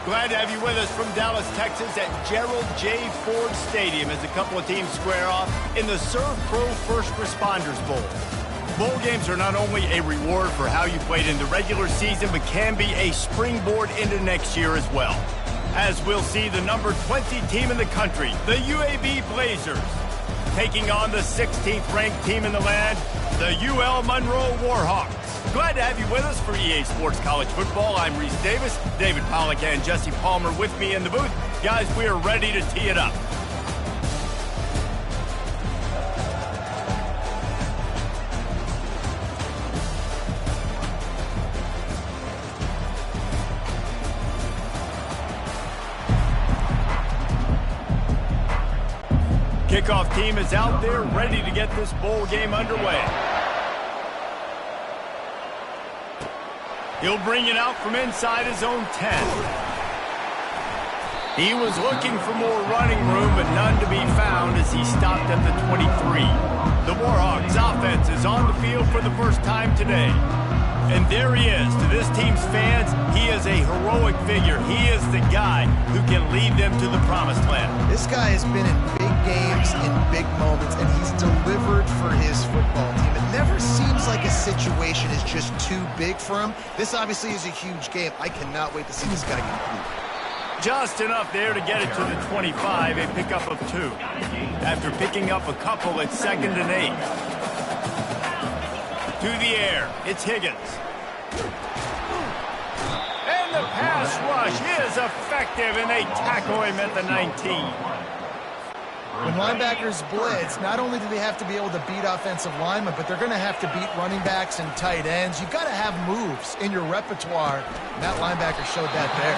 Glad to have you with us from Dallas, Texas at Gerald J. Ford Stadium as a couple of teams square off in the Serve Pro First Responders Bowl. Bowl games are not only a reward for how you played in the regular season, but can be a springboard into next year as well. As we'll see the number 20 team in the country, the UAB Blazers, taking on the 16th ranked team in the land, the UL Monroe Warhawks. Glad to have you with us for EA Sports College Football. I'm Reese Davis, David Pollack and Jesse Palmer with me in the booth. Guys, we are ready to tee it up. Kickoff team is out there ready to get this bowl game underway. He'll bring it out from inside his own 10. He was looking for more running room, but none to be found as he stopped at the 23. The Warhawks offense is on the field for the first time today. And there he is. To this team's fans, he is a heroic figure. He is the guy who can lead them to the promised land. This guy has been in big games, in big moments, and he's delivered for his football team. It never seems like a situation is just too big for him. This obviously is a huge game. I cannot wait to see this guy complete. Just enough there to get it to the 25, a pickup of 2. After picking up a couple, it's 2nd and 8. To the air, it's Higgins. And the pass rush is effective, and they tackle him at the 19. When linebackers blitz, not only do they have to be able to beat offensive linemen, but they're going to have to beat running backs and tight ends. You've got to have moves in your repertoire, and that linebacker showed that there.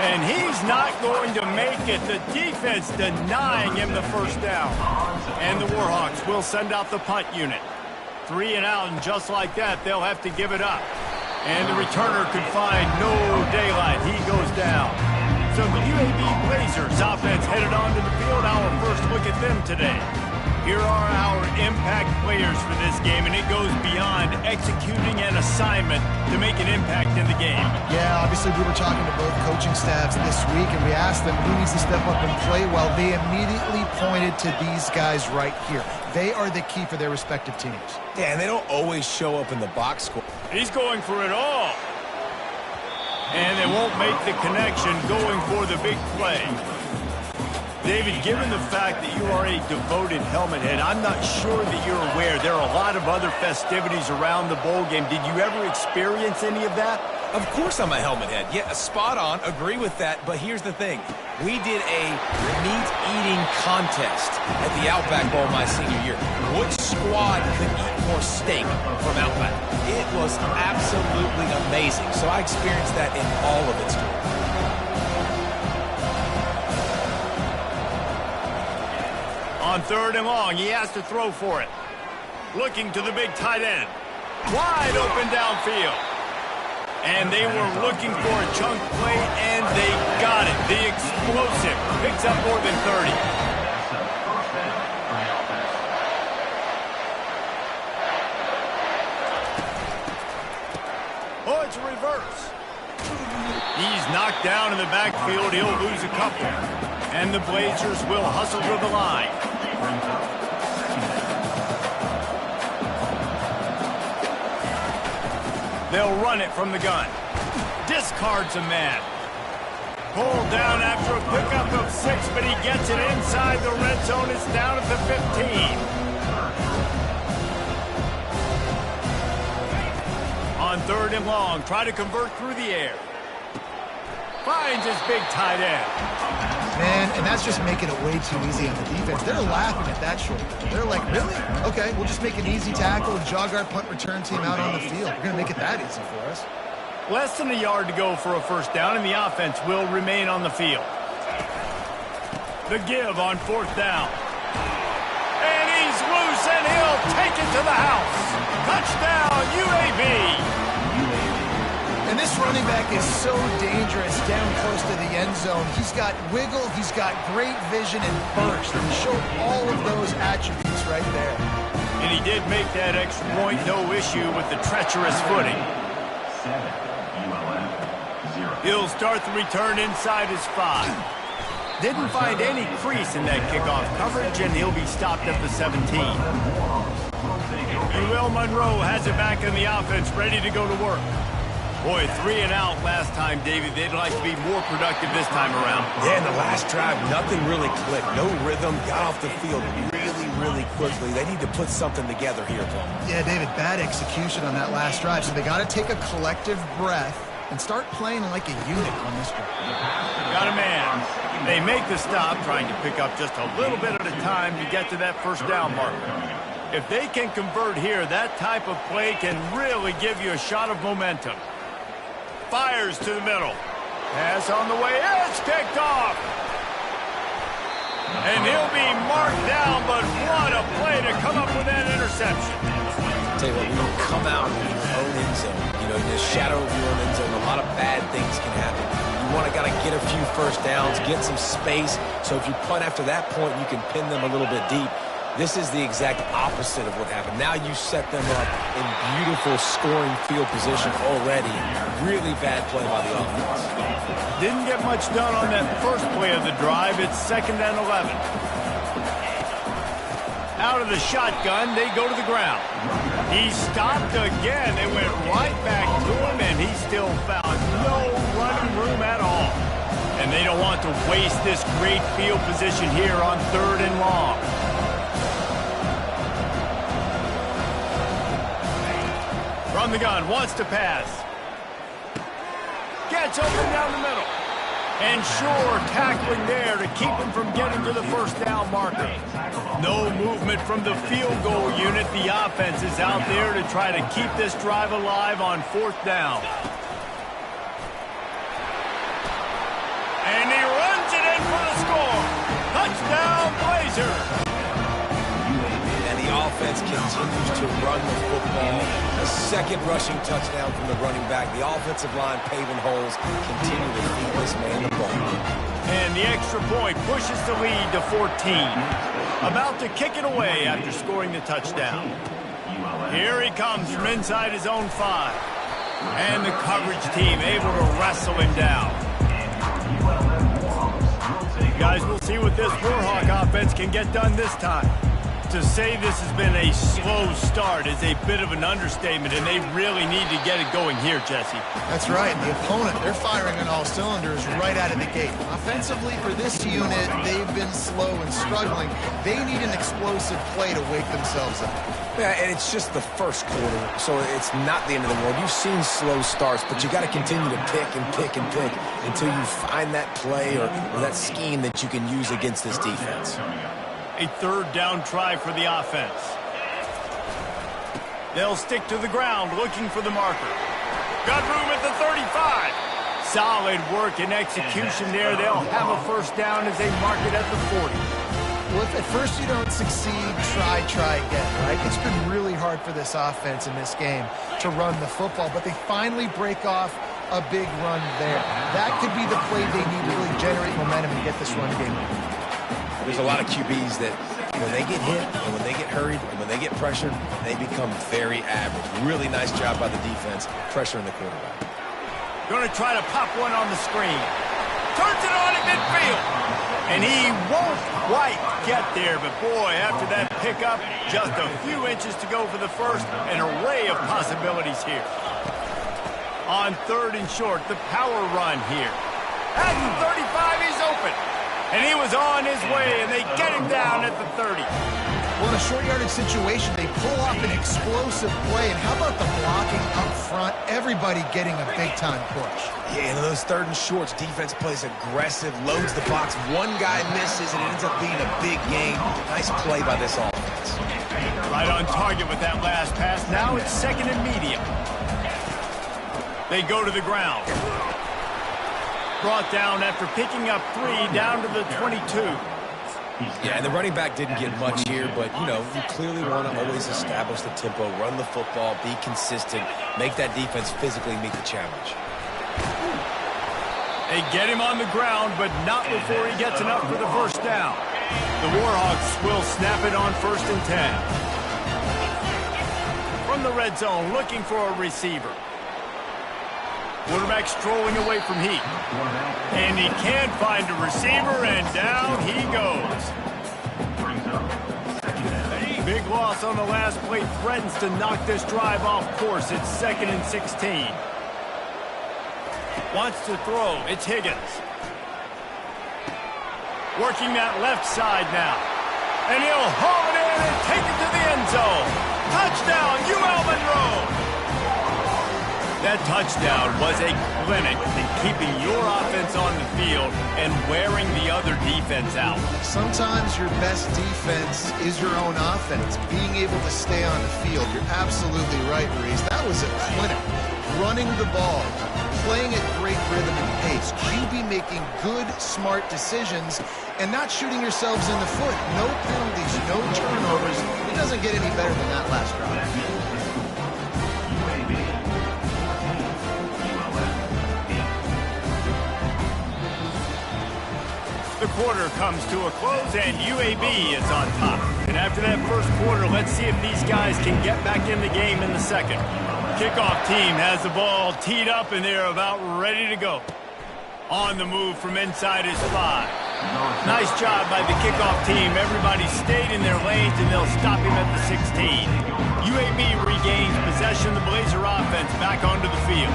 And he's not going to make it. The defense denying him the first down. And the Warhawks will send out the punt unit. 3 and out, and just like that, they'll have to give it up. And the returner could find no daylight. He goes down. So the UAB Blazers offense headed onto the field. Our first look at them today. Here are our impact players for this game, and it goes beyond executing an assignment to make an impact in the game. Yeah, obviously we were talking to both coaching staffs this week, and we asked them who needs to step up and play well. They immediately pointed to these guys right here. They are the key for their respective teams. Yeah, and they don't always show up in the box score. He's going for it all. And they won't make the connection going for the big play. David, given the fact that you are a devoted helmet head, I'm not sure that you're aware there are a lot of other festivities around the bowl game. Did you ever experience any of that? Of course I'm a helmet head. Yeah, spot on. Agree with that. But here's the thing. We did a meat-eating contest at the Outback Bowl my senior year. Which squad could eat more steak from Outback? It was absolutely amazing. So I experienced that in all of its glory. On 3rd and long, he has to throw for it. Looking to the big tight end. Wide open downfield. And they were looking for a chunk play, and they got it. The explosive picks up more than 30. Oh, it's a reverse. He's knocked down in the backfield. He'll lose a couple. And the Blazers will hustle to the line. They'll run it from the gun. Discards a man. Pulled down after a pickup of 6, but he gets it inside the red zone. It's down at the 15. On 3rd and long, try to convert through the air. Finds his big tight end. Man, and that's just making it way too easy on the defense. They're laughing at that short. They're like, really? Okay, we'll just make an easy tackle and jog our punt return team out on the field. We're going to make it that easy for us. Less than a yard to go for a first down, and the offense will remain on the field. The give on 4th down. And he's loose, and he'll take it to the house. Touchdown, UAB. And this running back is so dangerous down close to the end zone. He's got wiggle, he's got great vision and burst. And he showed all of those attributes right there. And he did make that extra point, no issue with the treacherous footing. He'll start the return inside his 5. Didn't find any crease in that kickoff coverage, and he'll be stopped at the 17. Will Monroe has it back in the offense, ready to go to work. Boy, 3 and out last time, David. They'd like to be more productive this time around. Yeah, in the last drive, nothing really clicked. No rhythm, got off the field really quickly. They need to put something together here, Paul. Yeah, David, bad execution on that last drive. So they got to take a collective breath and start playing like a unit on this one. Got a man. They make the stop, trying to pick up just a little bit at a time to get to that first down marker. If they can convert here, that type of play can really give you a shot of momentum. Fires to the middle. Pass on the way. It's kicked off. And he'll be marked down, but what a play to come up with that interception. I'll tell you what, when you come out in your own end zone, you know, in the shadow of your own end zone, a lot of bad things can happen. You want to get a few first downs, get some space. So if you punt after that point, you can pin them a little bit deep. This is the exact opposite of what happened. Now you set them up in beautiful scoring field position already. Really bad play by the offense. Didn't get much done on that first play of the drive. It's 2nd and 11. Out of the shotgun, they go to the ground. He stopped again. They went right back to him, and he still found no running room at all. And they don't want to waste this great field position here on 3rd and long. From the gun, wants to pass. Gets open down the middle. And sure, tackling there to keep him from getting to the first down marker. No movement from the field goal unit. The offense is out there to try to keep this drive alive on 4th down. And he runs it in for the score. Touchdown, Blazers. And the offense continues to run the football. A second rushing touchdown from the running back. The offensive line paving holes, continue to feed this man the ball. And the extra point pushes the lead to 14. About to kick it away after scoring the touchdown. Here he comes from inside his own 5. And the coverage team able to wrestle him down. Guys, we'll see what this Warhawk offense can get done this time. To say this has been a slow start is a bit of an understatement, and they really need to get it going here, Jesse. That's right. The opponent, they're firing on all cylinders right out of the gate. Offensively, for this unit, they've been slow and struggling. They need an explosive play to wake themselves up. Yeah, and it's just the first quarter, so it's not the end of the world. You've seen slow starts, but you got to continue to pick and pick and pick until you find that play or that scheme that you can use against this defense. A 3rd down try for the offense. They'll stick to the ground looking for the marker. Got room at the 35. Solid work and execution there. They'll have a first down as they mark it at the 40. Well, if at first you don't succeed, try again, right? It's been really hard for this offense in this game to run the football, but they finally break off a big run there. That could be the play they need to really generate momentum and get this run game. There's a lot of QBs that when they get hit and when they get hurried and when they get pressured, they become very average. Really nice job by the defense pressuring the quarterback. Going to try to pop one on the screen. Turns it on at midfield. And he won't quite get there, but boy, after that pickup, just a few inches to go for the first. An array of possibilities here. On 3rd and short, the power run here. At the 35, he's open. And he was on his way, and they get him down at the 30. Well, in a short yardage situation, they pull off an explosive play. And how about the blocking up front? Everybody getting a big-time push. Yeah, and those 3rd and shorts, defense plays aggressive, loads the box. One guy misses, and it ends up being a big game. Nice play by this offense. Right on target with that last pass. Now it's 2nd and medium. They go to the ground. Brought down after picking up 3 down to the 22. Yeah, and the running back didn't get much here, but, you know, you clearly want to always establish the tempo, run the football, be consistent, make that defense physically meet the challenge. They get him on the ground, but not before he gets enough for the first down. The Warhawks will snap it on 1st and 10. From the red zone, looking for a receiver. Quarterback strolling away from heat. And he can't find a receiver, and down he goes. Big loss on the last play threatens to knock this drive off course. It's 2nd and 16. Wants to throw. It's Higgins. Working that left side now. And he'll haul it in and take it to the end zone. Touchdown, UL Monroe. That touchdown was a clinic in keeping your offense on the field and wearing the other defense out. Sometimes your best defense is your own offense. Being able to stay on the field, you're absolutely right, Reese. That was a clinic. Running the ball, playing at great rhythm and pace. QB making good, smart decisions and not shooting yourselves in the foot. No penalties, no turnovers. It doesn't get any better than that last drive. The quarter comes to a close, and UAB is on top. And after that first quarter, let's see if these guys can get back in the game in the second. Kickoff team has the ball teed up, and they're about ready to go. On the move from inside is 5. Nice job by the kickoff team. Everybody stayed in their lanes, and they'll stop him at the 16. UAB regains possession of the Blazer offense back onto the field.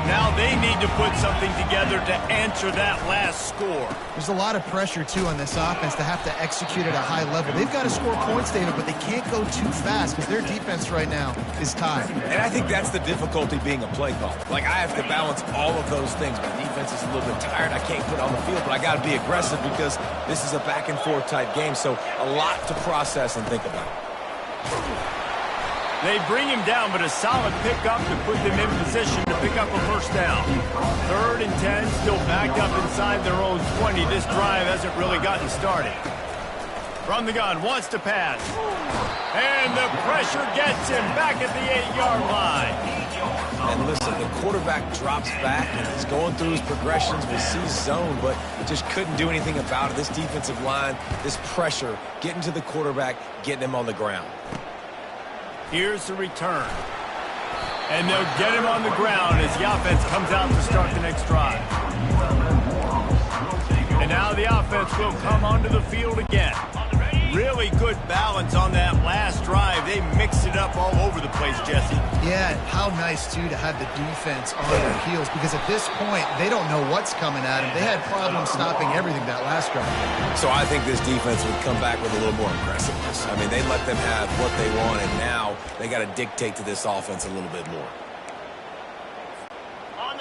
Now they need to put something together to answer that last score. There's a lot of pressure, too, on this offense to have to execute at a high level. They've got to score points, David, but they can't go too fast because their defense right now is tired. And I think that's the difficulty being a play caller. Like, I have to balance all of those things. My defense is a little bit tired. I can't put it on the field, but I got to be aggressive because this is a back-and-forth type game, so a lot to process and think about. They bring him down, but a solid pickup to put them in position to pick up a first down. 3rd and 10, still backed up inside their own 20. This drive hasn't really gotten started. From the gun, wants to pass. And the pressure gets him back at the 8-yard line. And listen, the quarterback drops back, and he's going through his progressions. We see zone, but just couldn't do anything about it. This defensive line, this pressure, getting to the quarterback, getting him on the ground. Here's the return. And they'll get him on the ground as the offense comes out to start the next drive. And now the offense will come onto the field again. Really good balance on that last drive. They mixed it up all over the place, Jesse. Yeah, how nice, too, to have the defense on their heels because at this point, they don't know what's coming at them. They had problems stopping everything that last drive. So I think this defense would come back with a little more aggressiveness. I mean, they let them have what they want, and now they got to dictate to this offense a little bit more.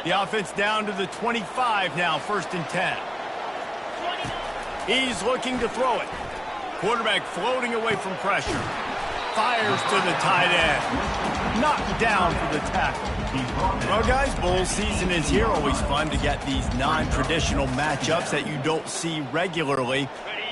The offense down to the 25 now, 1st and 10. He's looking to throw it. Quarterback floating away from pressure. Fires to the tight end. Knocked down for the tackle. Well, guys, bowl season is here. Always fun to get these non-traditional matchups that you don't see regularly.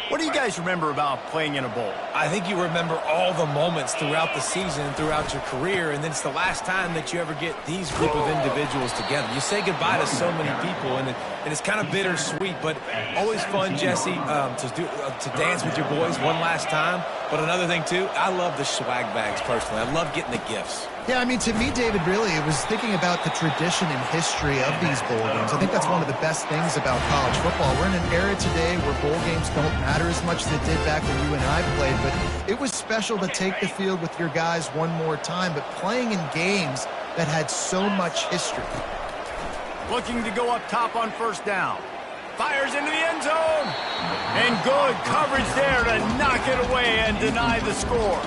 What do you guys remember about playing in a bowl? I think you remember all the moments throughout the season, throughout your career, and then it's the last time that you ever get these group of individuals together. You say goodbye to so many people, and it's kind of bittersweet, but always fun, Jesse, to dance with your boys one last time. But another thing, too, I love the swag bags personally. I love getting the gifts. Yeah, I mean, to me, David, really, it was thinking about the tradition and history of these bowl games. I think that's one of the best things about college football. We're in an era today where bowl games don't matter as much as they did back when you and I played, but it was special to take the field with your guys one more time, but playing in games that had so much history. Looking to go up top on 1st down. Fires into the end zone. And good coverage there to knock it away and deny the score.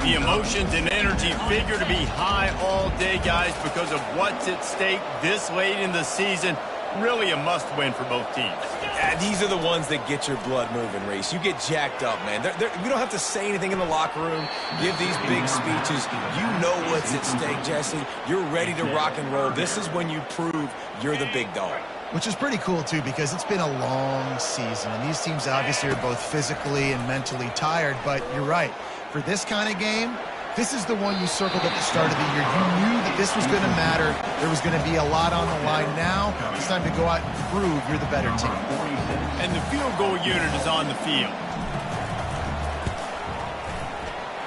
The emotions and energy figure to be high all day, guys, because of what's at stake this late in the season. Really a must-win for both teams. Yeah, these are the ones that get your blood moving, Reese. You get jacked up, man. We don't have to say anything in the locker room, give these big speeches. You know what's at stake, Jesse. You're ready to rock and roll. This is when you prove you're the big dog. Which is pretty cool, too, because it's been a long season. And these teams obviously are both physically and mentally tired. But you're right. For this kind of game, this is the one you circled at the start of the year. You knew that this was going to matter. There was going to be a lot on the line. Now it's time to go out and prove you're the better team. And the field goal unit is on the field.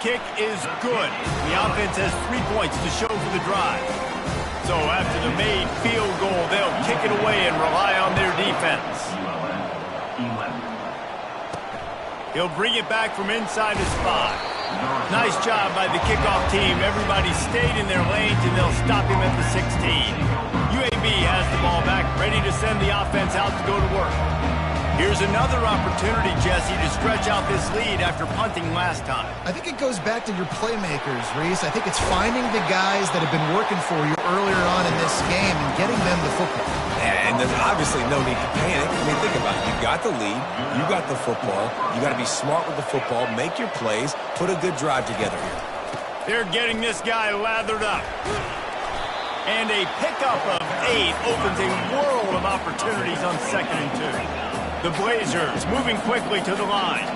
Kick is good. The offense has 3 points to show for the drive. So after the made field goal, they'll kick it away and rely on their defense. He'll bring it back from inside his 5. Nice job by the kickoff team. Everybody stayed in their lanes, and they'll stop him at the 16. UAB has the ball back, ready to send the offense out to go to work. Here's another opportunity, Jesse, to stretch out this lead after punting last time. I think it goes back to your playmakers, Reese. I think it's finding the guys that have been working for you earlier on in this game and getting them the football. And there's obviously no need to panic. I mean, think about it. You got the lead. You got the football. You got to be smart with the football. Make your plays. Put a good drive together here. They're getting this guy lathered up. And a pickup of 8 opens a world of opportunities on 2nd and 2. The Blazers moving quickly to the line.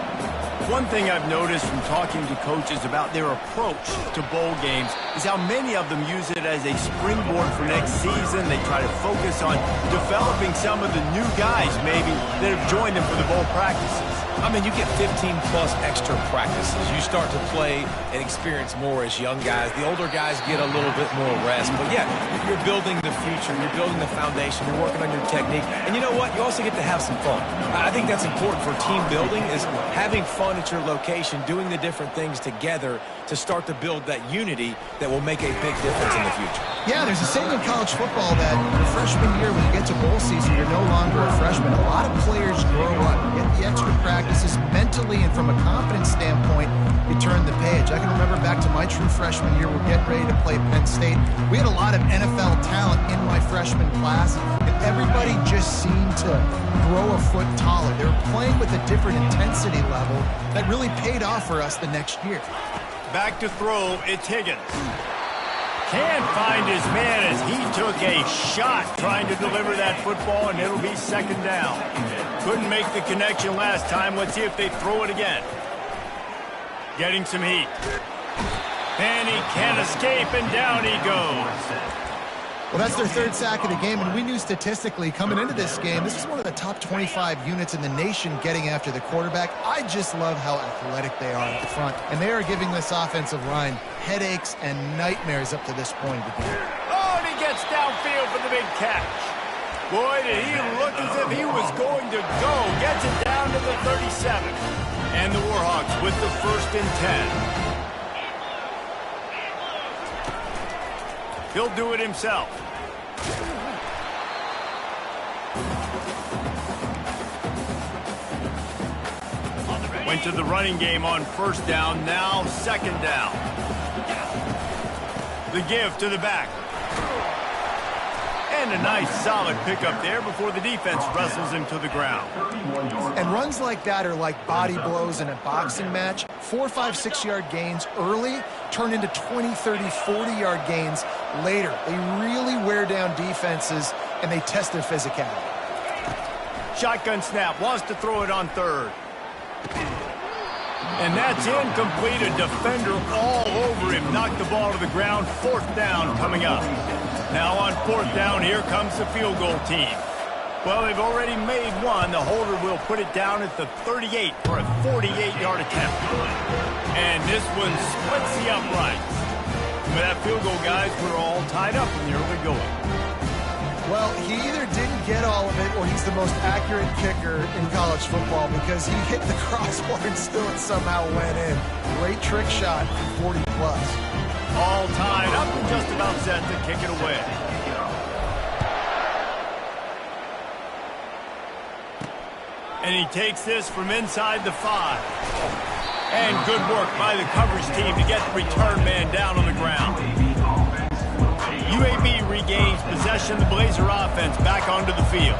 One thing I've noticed from talking to coaches about their approach to bowl games is how many of them use it as a springboard for next season. They try to focus on developing some of the new guys, maybe, that have joined them for the bowl practices. I mean, you get 15-plus extra practices. You start to play and experience more as young guys. The older guys get a little bit more rest. But, yeah, you're building the future. You're building the foundation. You're working on your technique. And you know what? You also get to have some fun. I think that's important for team building, is having fun at your location, doing the different things together to start to build that unity that will make a big difference in the future. Yeah, there's a saying in college football that your freshman year, when you get to bowl season, you're no longer a freshman. A lot of players grow up, get the extra practices mentally, and from a confidence standpoint, you turn the page. I can remember back to my true freshman year, we're getting ready to play Penn State. We had a lot of NFL talent in my freshman class, and everybody just seemed to grow a foot taller. They were playing with a different intensity level that really paid off for us the next year. Back to throw, it's Higgins. Can't find his man as he took a shot trying to deliver that football, and it'll be second down. Couldn't make the connection last time. Let's see if they throw it again. Getting some heat. And he can't escape, and down he goes. Well, that's their third sack of the game, and we knew statistically coming into this game, this is one of the top 25 units in the nation getting after the quarterback. I just love how athletic they are up front, and they are giving this offensive line headaches and nightmares up to this point of the game. Oh, and he gets downfield for the big catch. Boy, did he look as if he was going to go. Gets it down to the 37. And the Warhawks with the 1st and 10. He'll do it himself. Went to the running game on 1st down, now 2nd down. The give to the back. And a nice solid pickup there before the defense wrestles him to the ground. And runs like that are like body blows in a boxing match. 4, 5, 6-yard gains early turn into 20, 30, 40-yard gains later. They really wear down defenses, and they test their physicality. Shotgun snap, wants to throw it on 3rd. And that's incomplete. A defender all over him. Knocked the ball to the ground. 4th down coming up. Now on 4th down, here comes the field goal team. Well, they've already made one. The holder will put it down at the 38 for a 48-yard attempt. And this one splits the uprights. With that field goal, guys, we're all tied up in the early going. Well, he either didn't get all of it or he's the most accurate kicker in college football, because he hit the crossbar and still it somehow went in. Great trick shot from 40-plus. All tied up and just about set to kick it away. And he takes this from inside the 5. And good work by the coverage team to get the return man down on the ground. UAB regains possession of the Blazer offense back onto the field.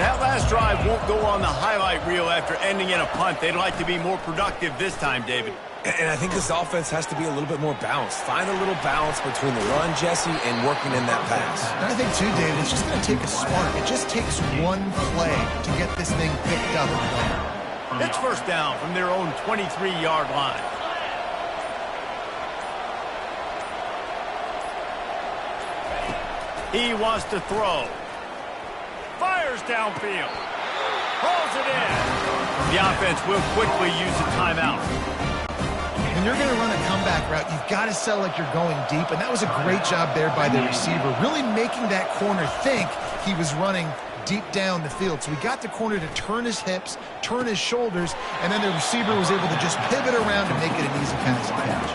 That last drive won't go on the highlight reel after ending in a punt. They'd like to be more productive this time, David. And I think this offense has to be a little bit more balanced. Find a little balance between the run, Jesse, and working in that pass. And I think, too, David, it's just going to take a spark. It just takes one play to get this thing picked up and going. It's 1st down from their own 23-yard line. He wants to throw. Fires downfield. Pulls it in. The offense will quickly use a timeout. When you're going to run a comeback route, you've got to sell like you're going deep, and that was a great job there by the receiver, really making that corner think he was running deep down the field. So he got the corner to turn his hips, turn his shoulders, and then the receiver was able to just pivot around and make it an easy pass and catch.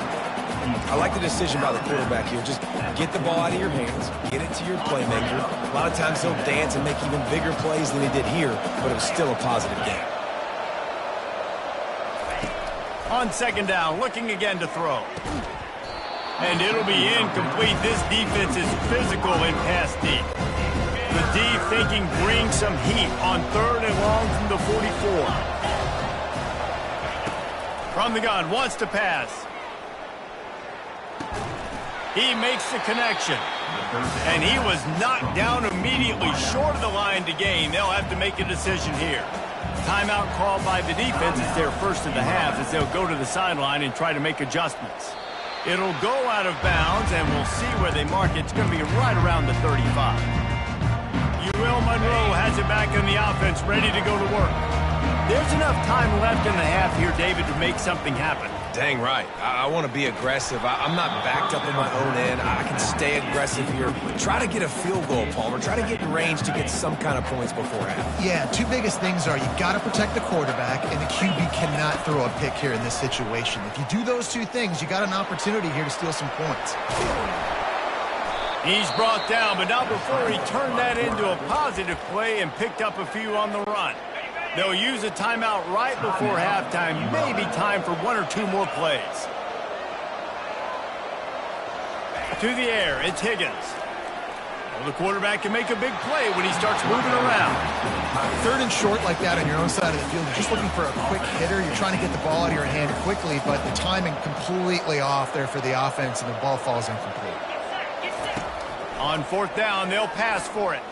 I like the decision by the quarterback here. Just get the ball out of your hands, get it to your playmaker. A lot of times he'll dance and make even bigger plays than he did here, but it was still a positive game. On 2nd down, looking again to throw. And it'll be incomplete. This defense is physical in pass deep. The D thinking bring some heat on 3rd and long from the 44. From the gun, wants to pass. He makes the connection. And he was knocked down immediately short of the line to gain. They'll have to make a decision here. timeout called by the defense. It's their first of the half as they'll go to the sideline and try to make adjustments. It'll go out of bounds, and we'll see where they mark it. It's going to be right around the 35. UL Monroe has it back in the offense, ready to go to work. There's enough time left in the half here, David, to make something happen. Dang right. I want to be aggressive. I'm not backed up in my own end. I can stay aggressive here. Try to get a field goal, Palmer. Try to get in range to get some kind of points before half. Yeah, two biggest things are you got to protect the quarterback, and the QB cannot throw a pick here in this situation. If you do those two things, you got an opportunity here to steal some points. He's brought down, but not before he turned that into a positive play and picked up a few on the run. They'll use a timeout right before halftime. Maybe time for one or two more plays. To the air, it's Higgins. Well, the quarterback can make a big play when he starts moving around. Third and short like that on your own side of the field, you're just looking for a quick hitter. You're trying to get the ball out of your hand quickly, but the timing completely off there for the offense, and the ball falls incomplete. On fourth down, they'll pass for it.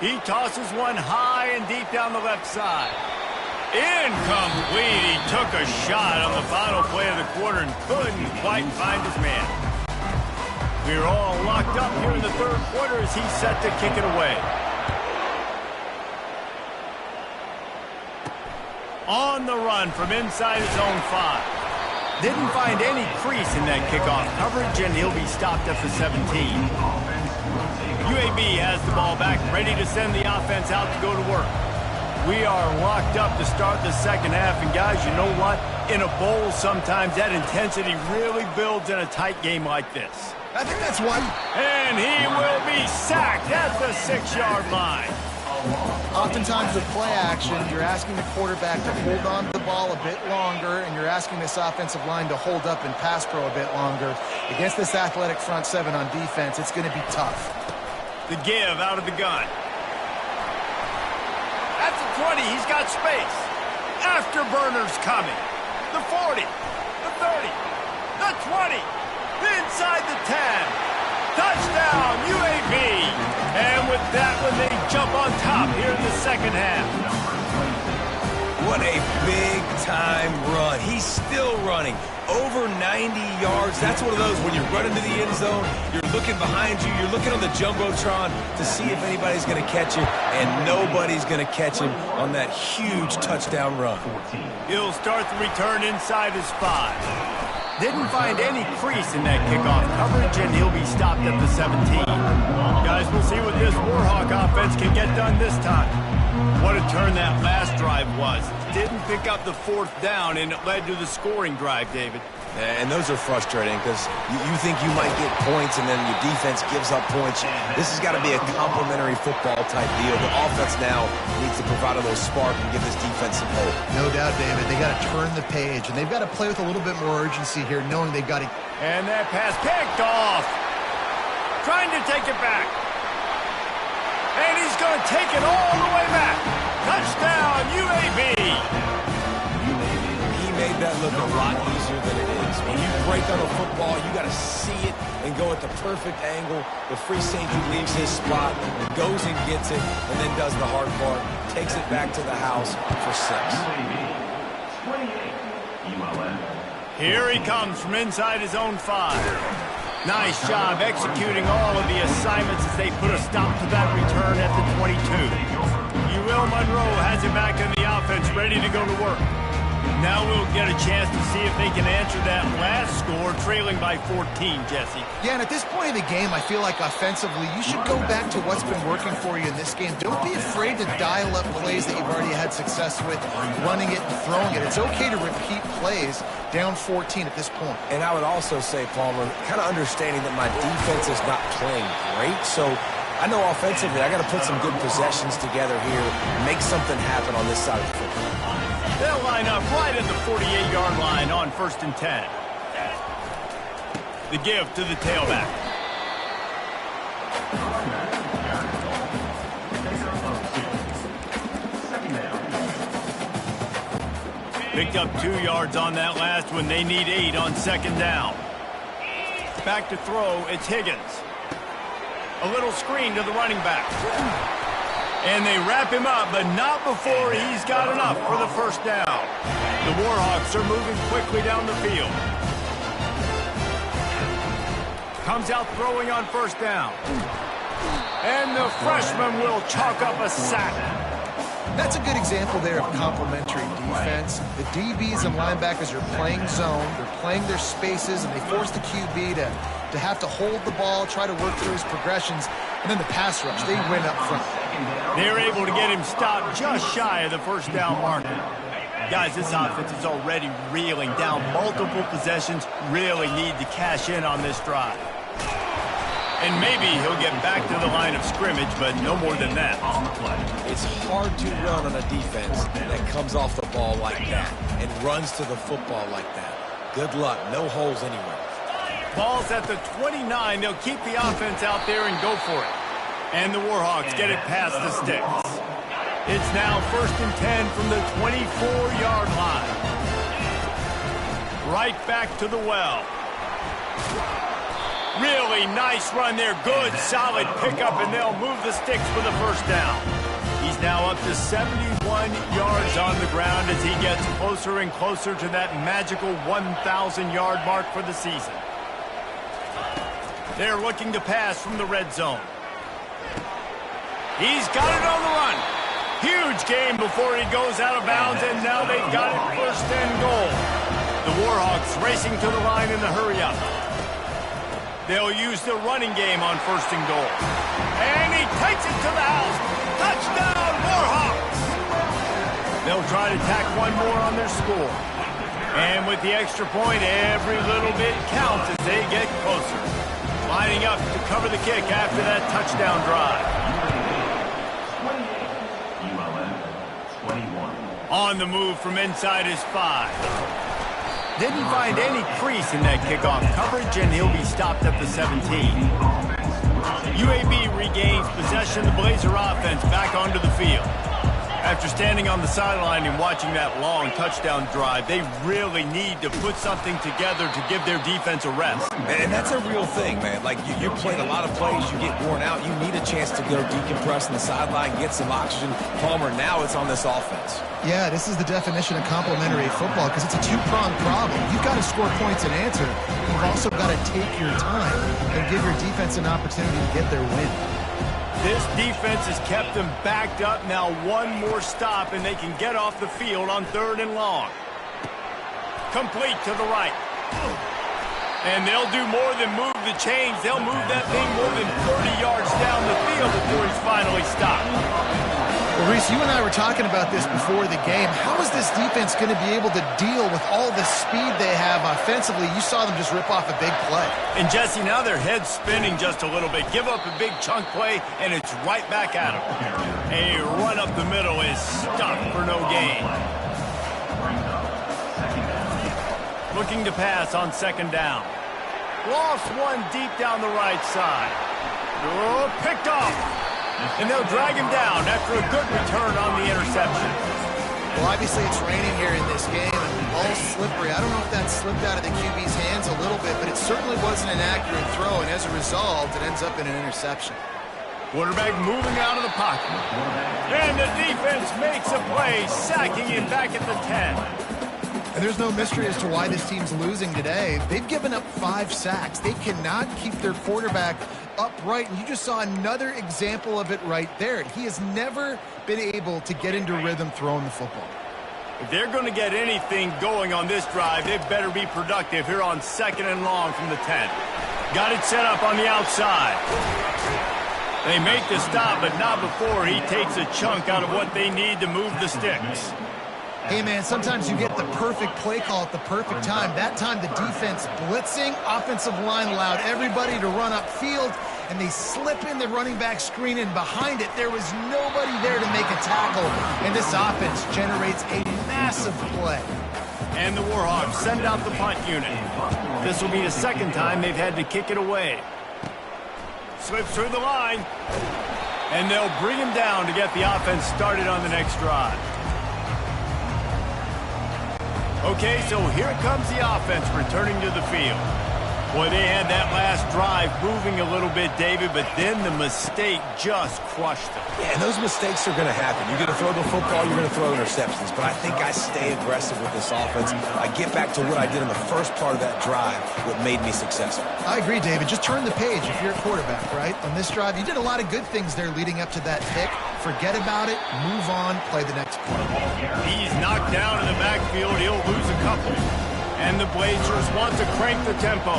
He tosses one high and deep down the left side. Incomplete. He took a shot on the final play of the quarter and couldn't quite find his man. We're all locked up here in the third quarter as he's set to kick it away. On the run from inside his own 5. Didn't find any crease in that kickoff coverage, and he'll be stopped at the 17. UAB has the ball back, ready to send the offense out to go to work. We are locked up to start the second half, and guys, you know what? In a bowl, sometimes that intensity really builds in a tight game like this. I think that's why. And he will be sacked at the 6-yard line. Oftentimes with play action, you're asking the quarterback to hold on to the ball a bit longer, and you're asking this offensive line to hold up and pass pro a bit longer. Against this athletic front seven on defense, it's going to be tough. The give out of the gun. At the 20, he's got space. Afterburner's coming. The 40, the 30, the 20, inside the 10. Touchdown, UAB. And with that one, they jump on top here in the second half. What a big-time run. He's still running. Over 90 yards. That's one of those when you're running to the end zone, you're looking behind you, you're looking on the Jumbotron to see if anybody's going to catch him, and nobody's going to catch him on that huge touchdown run. He'll start the return inside his 5. Didn't find any crease in that kickoff coverage, and he'll be stopped at the 17. Guys, we'll see what this Warhawk offense can get done this time. What a turn that last drive was. Didn't pick up the fourth down, and it led to the scoring drive, David. And those are frustrating because you think you might get points, and then your defense gives up points. This has got to be a complimentary football-type deal. The offense now needs to provide a little spark and give this defense some hope. No doubt, David. They got to turn the page, and they've got to play with a little bit more urgency here, knowing they've got to... And that pass picked off. Trying to take it back. And he's going to take it all the way back. Touchdown, UAB. He made that look a lot easier than it is. When you break on a football, you got to see it and go at the perfect angle. The free safety leaves his spot, goes and gets it, and then does the hard part. Takes it back to the house for 6. Here he comes from inside his own 5. Nice job executing all of the assignments as they put a stop to that return at the 22. UL Monroe has it back in the offense, ready to go to work. Now we'll get a chance to see if they can answer that last score, trailing by 14, Jesse. Yeah, and at this point in the game, I feel like offensively, you should go back to what's been working for you in this game. Don't be afraid to dial up plays that you've already had success with, running it and throwing it. It's okay to repeat plays down 14 at this point. And I would also say, Palmer, kind of understanding that my defense is not playing great, so I know offensively I got to put some good possessions together here, make something happen on this side of the football. They'll line up right at the 48-yard line on 1st and 10. The give to the tailback. Picked up 2 yards on that last one. They need 8 on 2nd down. Back to throw, it's Higgins. A little screen to the running back. And they wrap him up, but not before he's got enough for the first down. The Warhawks are moving quickly down the field. Comes out throwing on first down. And the freshman will chalk up a sack. That's a good example there of complementary defense. The DBs and linebackers are playing zone. They're playing their spaces, and they force the QB to have to hold the ball, try to work through his progressions. And then the pass rush, they win up front. They're able to get him stopped just shy of the first down marker. Guys, this offense is already reeling down multiple possessions. Really need to cash in on this drive. And maybe he'll get back to the line of scrimmage, but no more than that. It's hard to run on a defense that comes off the ball like that and runs to the football like that. Good luck. No holes anywhere. Ball's at the 29. They'll keep the offense out there and go for it. And the Warhawks get it past the sticks. It's now 1st and 10 from the 24-yard line. Right back to the well. Really nice run there. Good, solid pickup, and they'll move the sticks for the first down. He's now up to 71 yards on the ground as he gets closer and closer to that magical 1,000-yard mark for the season. They're looking to pass from the red zone. He's got it on the run. Huge game before he goes out of bounds, and now they've got it 1st and goal. The Warhawks racing to the line in the hurry-up. They'll use the running game on 1st and goal. And he takes it to the house. Touchdown, Warhawks! They'll try to tack one more on their score. And with the extra point, every little bit counts as they get closer. Lining up to cover the kick after that touchdown drive. 21. On the move from inside his 5. Didn't find any crease in that kickoff coverage, and he'll be stopped at the 17. UAB regains possession. The Blazer offense back onto the field. After standing on the sideline and watching that long touchdown drive, they really need to put something together to give their defense a rest. And that's a real thing, man. Like, you played a lot of plays, you get worn out, you need a chance to go decompress on the sideline, get some oxygen. Palmer, now it's on this offense. Yeah, this is the definition of complementary football because it's a two-pronged problem. You've got to score points and answer. You've also got to take your time and give your defense an opportunity to get their win. This defense has kept them backed up. Now one more stop, and they can get off the field on 3rd and long. Complete to the right. And they'll do more than move the chains. They'll move that thing more than 30 yards down the field before he's finally stopped. Well, Reese, you and I were talking about this before the game. How is this defense going to be able to deal with all the speed they have offensively? You saw them just rip off a big play. And, Jesse, now their head's spinning just a little bit. Give up a big chunk play, and it's right back at them. A run up the middle is stuck for no gain. Looking to pass on 2nd down. Lost one deep down the right side. Oh, picked off. And they'll drag him down after a good return on the interception. Well, obviously it's raining here in this game, and the ball's slippery. I don't know if that slipped out of the QB's hands a little bit, but it certainly wasn't an accurate throw, and as a result, it ends up in an interception. Quarterback moving out of the pocket. And the defense makes a play, sacking him back at the 10. And there's no mystery as to why this team's losing today. They've given up 5 sacks. They cannot keep their quarterback upright, and you just saw another example of it right there. He has never been able to get into rhythm throwing the football. If they're going to get anything going on this drive, they better be productive here on 2nd and long from the 10. Got it set up on the outside. They make the stop, but not before he takes a chunk out of what they need to move the sticks. Hey, man, sometimes you get the perfect play call at the perfect time. That time, the defense blitzing, offensive line allowed everybody to run upfield, and they slip in the running back screen, and behind it, there was nobody there to make a tackle, and this offense generates a massive play. And the Warhawks send out the punt unit. This will be the 2nd time they've had to kick it away. Slips through the line, and they'll bring him down to get the offense started on the next drive. Okay, so here comes the offense returning to the field. Boy, they had that last drive moving a little bit, David, but then the mistake just crushed them. Yeah, and those mistakes are going to happen. You're going to throw the football, you're going to throw interceptions. But I think I stay aggressive with this offense. I get back to what I did in the first part of that drive, what made me successful. I agree, David. Just turn the page if you're a quarterback, right? On this drive, you did a lot of good things there leading up to that pick. Forget about it, move on, play the next play. He's knocked down in the backfield. He'll lose a couple. And the Blazers want to crank the tempo.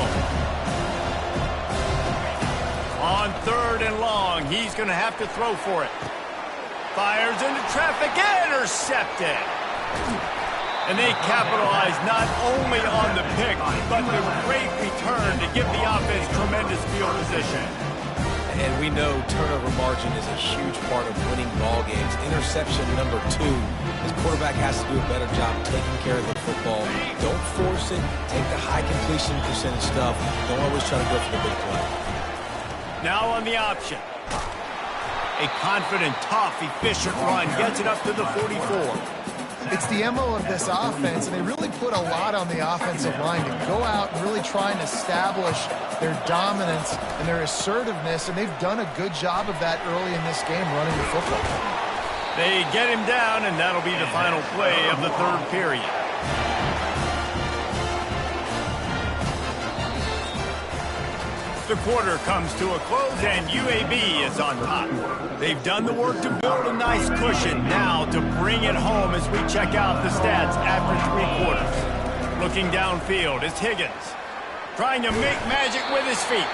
On 3rd and long, he's going to have to throw for it. Fires into traffic, intercepted. And they capitalize not only on the pick, but the great return to give the offense tremendous field position. And we know turnover margin is a huge part of winning ball games. Interception number 2. His quarterback has to do a better job taking care of the football. Don't force it. Take the high completion percentage stuff. Don't always try to go for the big play. Now on the option. A confident, tough, efficient run gets it up to the 44. It's the MO of this offense, and they really put a lot on the offensive line to go out and really try and establish their dominance and their assertiveness, and they've done a good job of that early in this game running the football. They get him down, and that'll be the final play of the 3rd period. The quarter comes to a close, and UAB is on top. They've done the work to build a nice cushion. Now to bring it home as we check out the stats after 3 quarters. Looking downfield, it's Higgins trying to make magic with his feet.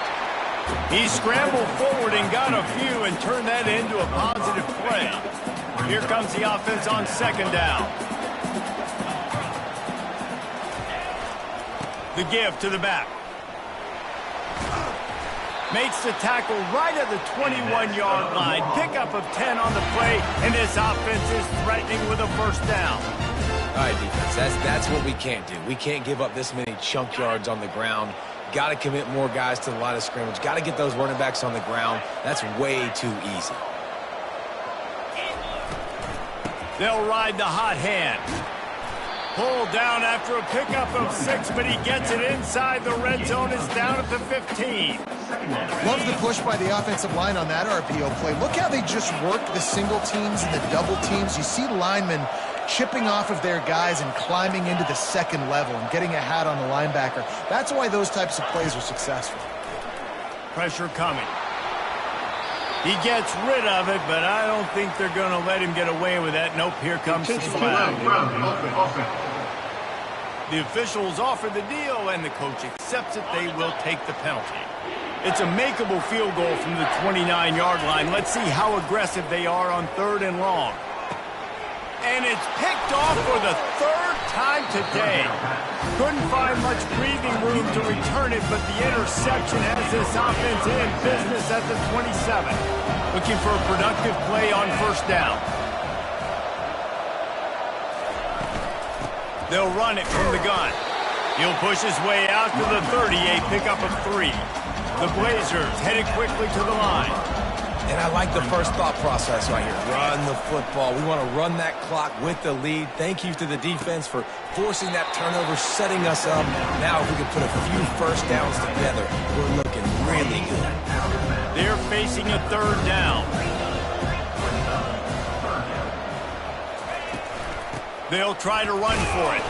He scrambled forward and got a few and turned that into a positive play. Here comes the offense on 2nd down. The give to the back. Makes the tackle right at the 21-yard line. Pickup of 10 on the play, and this offense is threatening with a 1st down. All right, defense, that's what we can't do. We can't give up this many chunk yards on the ground. Got to commit more guys to the line of scrimmage. Got to get those running backs on the ground. That's way too easy. They'll ride the hot hand. Pulled down after a pickup of 6, but he gets it inside the red zone. It's down at the 15. Love the push by the offensive line on that RPO play. Look how they just work the single teams and the double teams. You see linemen chipping off of their guys and climbing into the 2nd level and getting a hat on the linebacker. That's why those types of plays are successful. Pressure coming. He gets rid of it, but I don't think they're going to let him get away with that. Nope, here comes the flag. The officials offer the deal, and the coach accepts it. They will take the penalty. It's a makeable field goal from the 29-yard line. Let's see how aggressive they are on 3rd and long. And it's picked off for the 3rd time today. Couldn't find much breathing room to return it, but the interception has this offense in business at the 27. Looking for a productive play on 1st down. They'll run it from the gun. He'll push his way out to the 38, pickup of 3. The Blazers headed quickly to the line. And I like the first thought process right here. Run the football. We want to run that clock with the lead. Thank you to the defense for forcing that turnover, setting us up. Now if we can put a few 1st downs together, we're looking really good. They're facing a 3rd down. They'll try to run for it.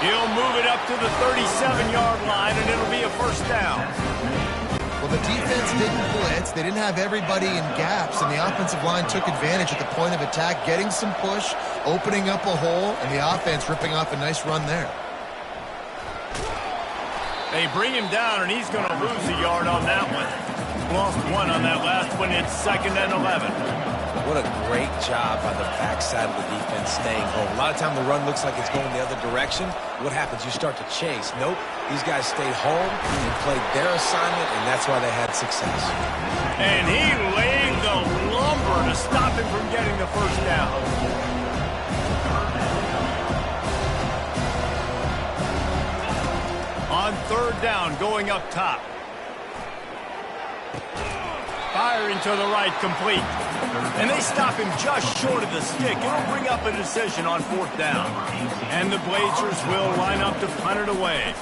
He'll move it up to the 37-yard line, and it'll be a 1st down. Well, the defense didn't blitz. They didn't have everybody in gaps, and the offensive line took advantage at the point of attack, getting some push, opening up a hole, and the offense ripping off a nice run there. They bring him down, and he's going to lose a yard on that one. Lost 1 on that last one. It's 2nd and 11. What a great job by the backside of the defense staying home. A lot of time the run looks like it's going the other direction. What happens? You start to chase. Nope. These guys stayed home and played their assignment, and that's why they had success. And he laid the lumber to stop him from getting the 1st down. On 3rd down, going up top. Firing to the right, complete. And they stop him just short of the stick. It'll bring up a decision on 4th down. And the Blazers will line up to punt it away.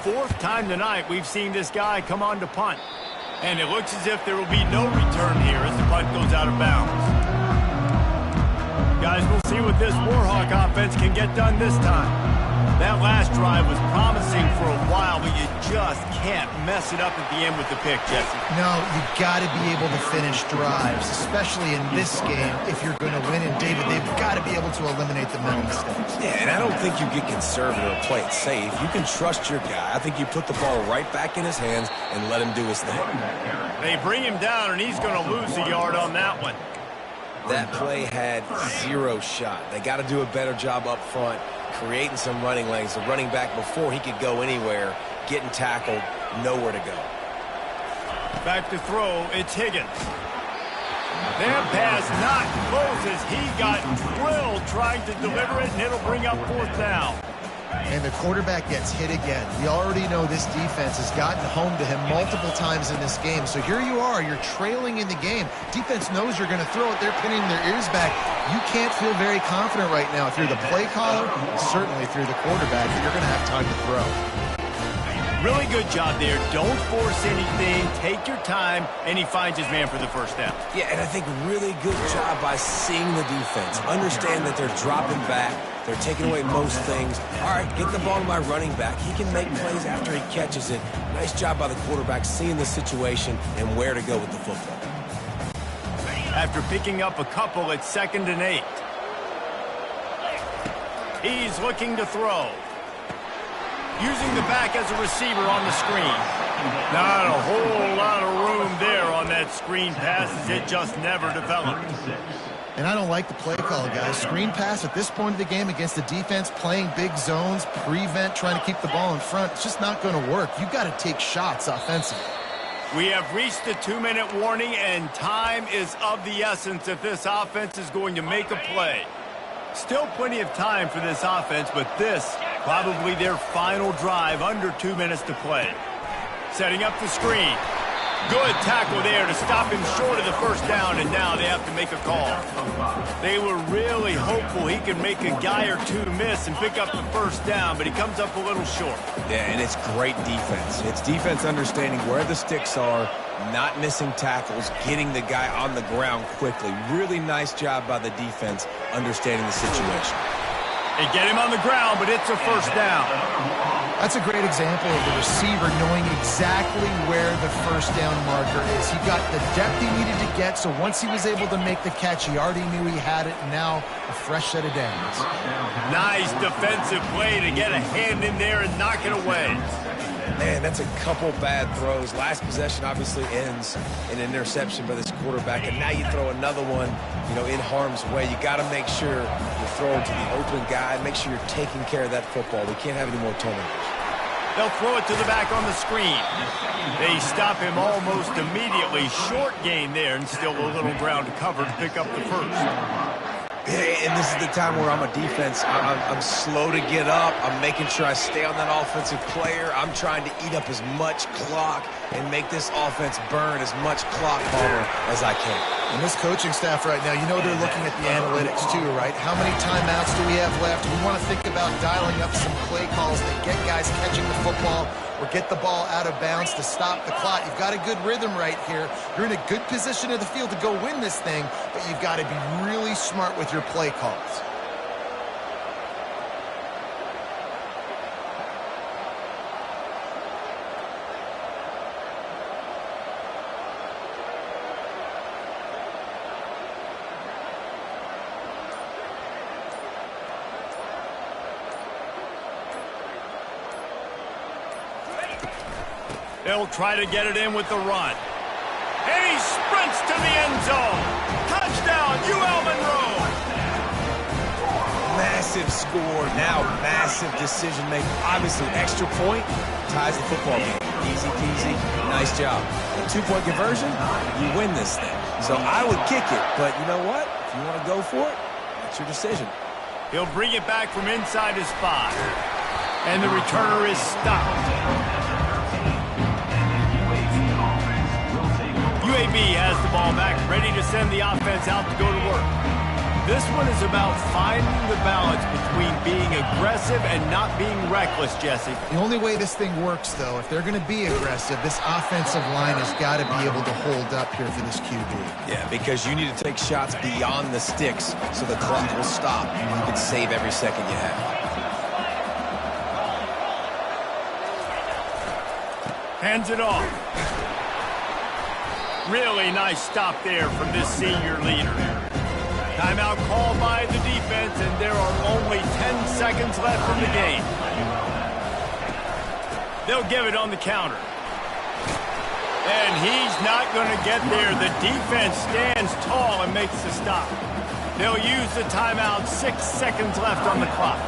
fourth time tonight we've seen this guy come on to punt. And it looks as if there will be no return here as the punt goes out of bounds. Guys, we'll see what this Warhawk offense can get done this time. That last drive was promising for a while, but you just can't mess it up at the end with the pick, Jesse. No, you got to be able to finish drives, especially in this game. If you're going to win, and David, they've got to be able to eliminate the mental mistakes. Yeah, and I don't think you get conservative or play it safe. You can trust your guy. I think you put the ball right back in his hands and let him do his thing. They bring him down, and he's going to lose a yard on that one. That play had zero shot. They got to do a better job up front, creating some running lanes. The running back, before he could go anywhere, getting tackled, nowhere to go. Back to throw, it's Higgins. That pass not close as he got drilled trying to deliver it, and it'll bring up fourth down. And the quarterback gets hit again. We already know this defense has gotten home to him multiple times in this game. So here you are, you're trailing in the game. Defense knows you're going to throw it. They're pinning their ears back. You can't feel very confident right now. If you're the play caller, certainly if you're the quarterback, that you're going to have time to throw. Really good job there. Don't force anything. Take your time, and he finds his man for the first down. Yeah, and I think really good job by seeing the defense. Understand that they're dropping back. They're taking away most things. All right, get the ball to my running back. He can make plays after he catches it. Nice job by the quarterback seeing the situation and where to go with the football. After picking up a couple, it's 2nd and 8. He's looking to throw. Using the back as a receiver on the screen. Not a whole lot of room there on that screen pass as it just never developed. And I don't like the play call, guys. Screen pass at this point of the game against the defense, playing big zones, prevent, trying to keep the ball in front. It's just not going to work. You've got to take shots offensively. We have reached the 2-minute warning, and time is of the essence if this offense is going to make a play. Still plenty of time for this offense, but this probably their final drive, under 2 minutes to play. Setting up the screen. Good tackle there to stop him short of the first down, and now they have to make a call. They were really hopeful he could make a guy or two miss and pick up the first down, but he comes up a little short. Yeah, and it's great defense. It's defense understanding where the sticks are, not missing tackles, getting the guy on the ground quickly. Really nice job by the defense understanding the situation. They get him on the ground, but it's a first down. That's a great example of the receiver knowing exactly where the first down marker is. He got the depth he needed to get, so once he was able to make the catch, he already knew he had it, and now a fresh set of downs. Nice defensive play to get a hand in there and knock it away. Man, that's a couple bad throws. Last possession obviously ends in an interception by this quarterback, and now you throw another one, in harm's way. You got to make sure you're throwing to the open guy. Make sure you're taking care of that football. We can't have any more turnovers. They'll throw it to the back on the screen. They stop him almost immediately. Short gain there, and still a little ground to cover to pick up the first. And this is the time where I'm a defense. I'm slow to get up. I'm making sure I stay on that offensive player. I'm trying to eat up as much clock and make this offense burn as much clock power as I can. And this coaching staff right now, they're looking at the analytics too, right? How many timeouts do we have left? We want to think about dialing up some play calls that get guys catching the football or get the ball out of bounds to stop the clock. You've got a good rhythm right here. You're in a good position of the field to go win this thing, but you've got to be really smart with your play calls. They'll try to get it in with the run. And he sprints to the end zone. Touchdown, UL Monroe. Massive score, now massive decision making. Obviously, extra point ties the football game. Easy peasy, nice job. A 2-point conversion, you win this thing. So I would kick it, but you know what? If you want to go for it, that's your decision. He'll bring it back from inside his 5. And the returner is stopped. UAB has the ball back, ready to send the offense out to go to work. This one is about finding the balance between being aggressive and not being reckless, Jesse. The only way this thing works, though, if they're going to be aggressive, this offensive line has got to be able to hold up here for this QB. Yeah, because you need to take shots beyond the sticks so the clock will stop and you can save every second you have. Hands it off. Really nice stop there from this senior leader. Timeout called by the defense, and there are only 10 seconds left in the game. They'll give it on the counter. And he's not going to get there. The defense stands tall and makes the stop. They'll use the timeout. 6 seconds left on the clock.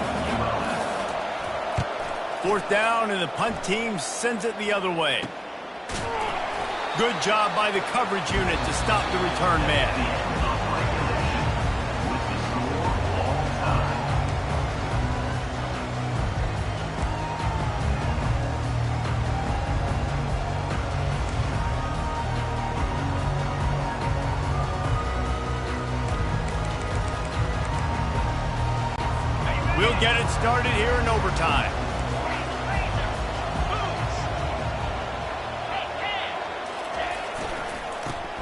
4th down, and the punt team sends it the other way. Good job by the coverage unit to stop the return man. We'll get it started here in overtime.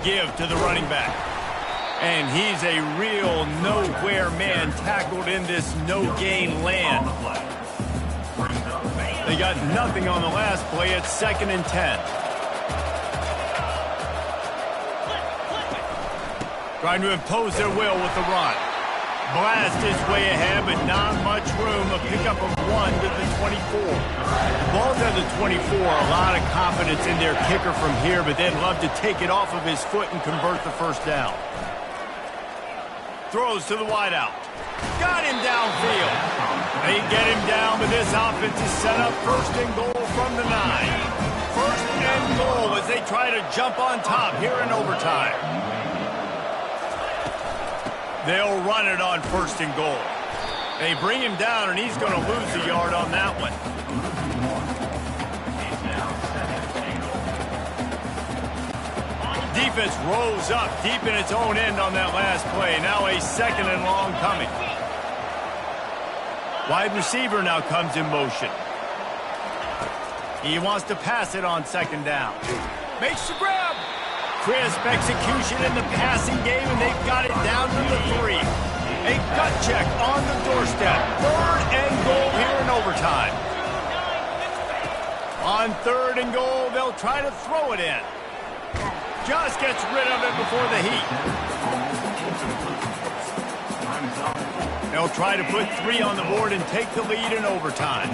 Give to the running back. And he's a real nowhere man tackled in this no-gain land. They got nothing on the last play. It's 2nd and 10. Trying to impose their will with the run. Blast his way ahead, but not much room. A pickup of 1 to the 24. Ball's at the 24. A lot of confidence in their kicker from here, but they'd love to take it off of his foot and convert the first down. Throws to the wideout. Got him downfield. They get him down, but this offense is set up 1st and goal from the 9. 1st and goal as they try to jump on top here in overtime. They'll run it on 1st and goal. They bring him down, and he's going to lose a yard on that one. Defense rolls up deep in its own end on that last play. Now a 2nd and long coming. Wide receiver now comes in motion. He wants to pass it on 2nd down. Makes the grab. Crisp execution in the passing game, and they've got it down to the 3. A gut check on the doorstep. 3rd and goal here in overtime. On 3rd and goal, they'll try to throw it in. Just gets rid of it before the heat. They'll try to put 3 on the board and take the lead in overtime.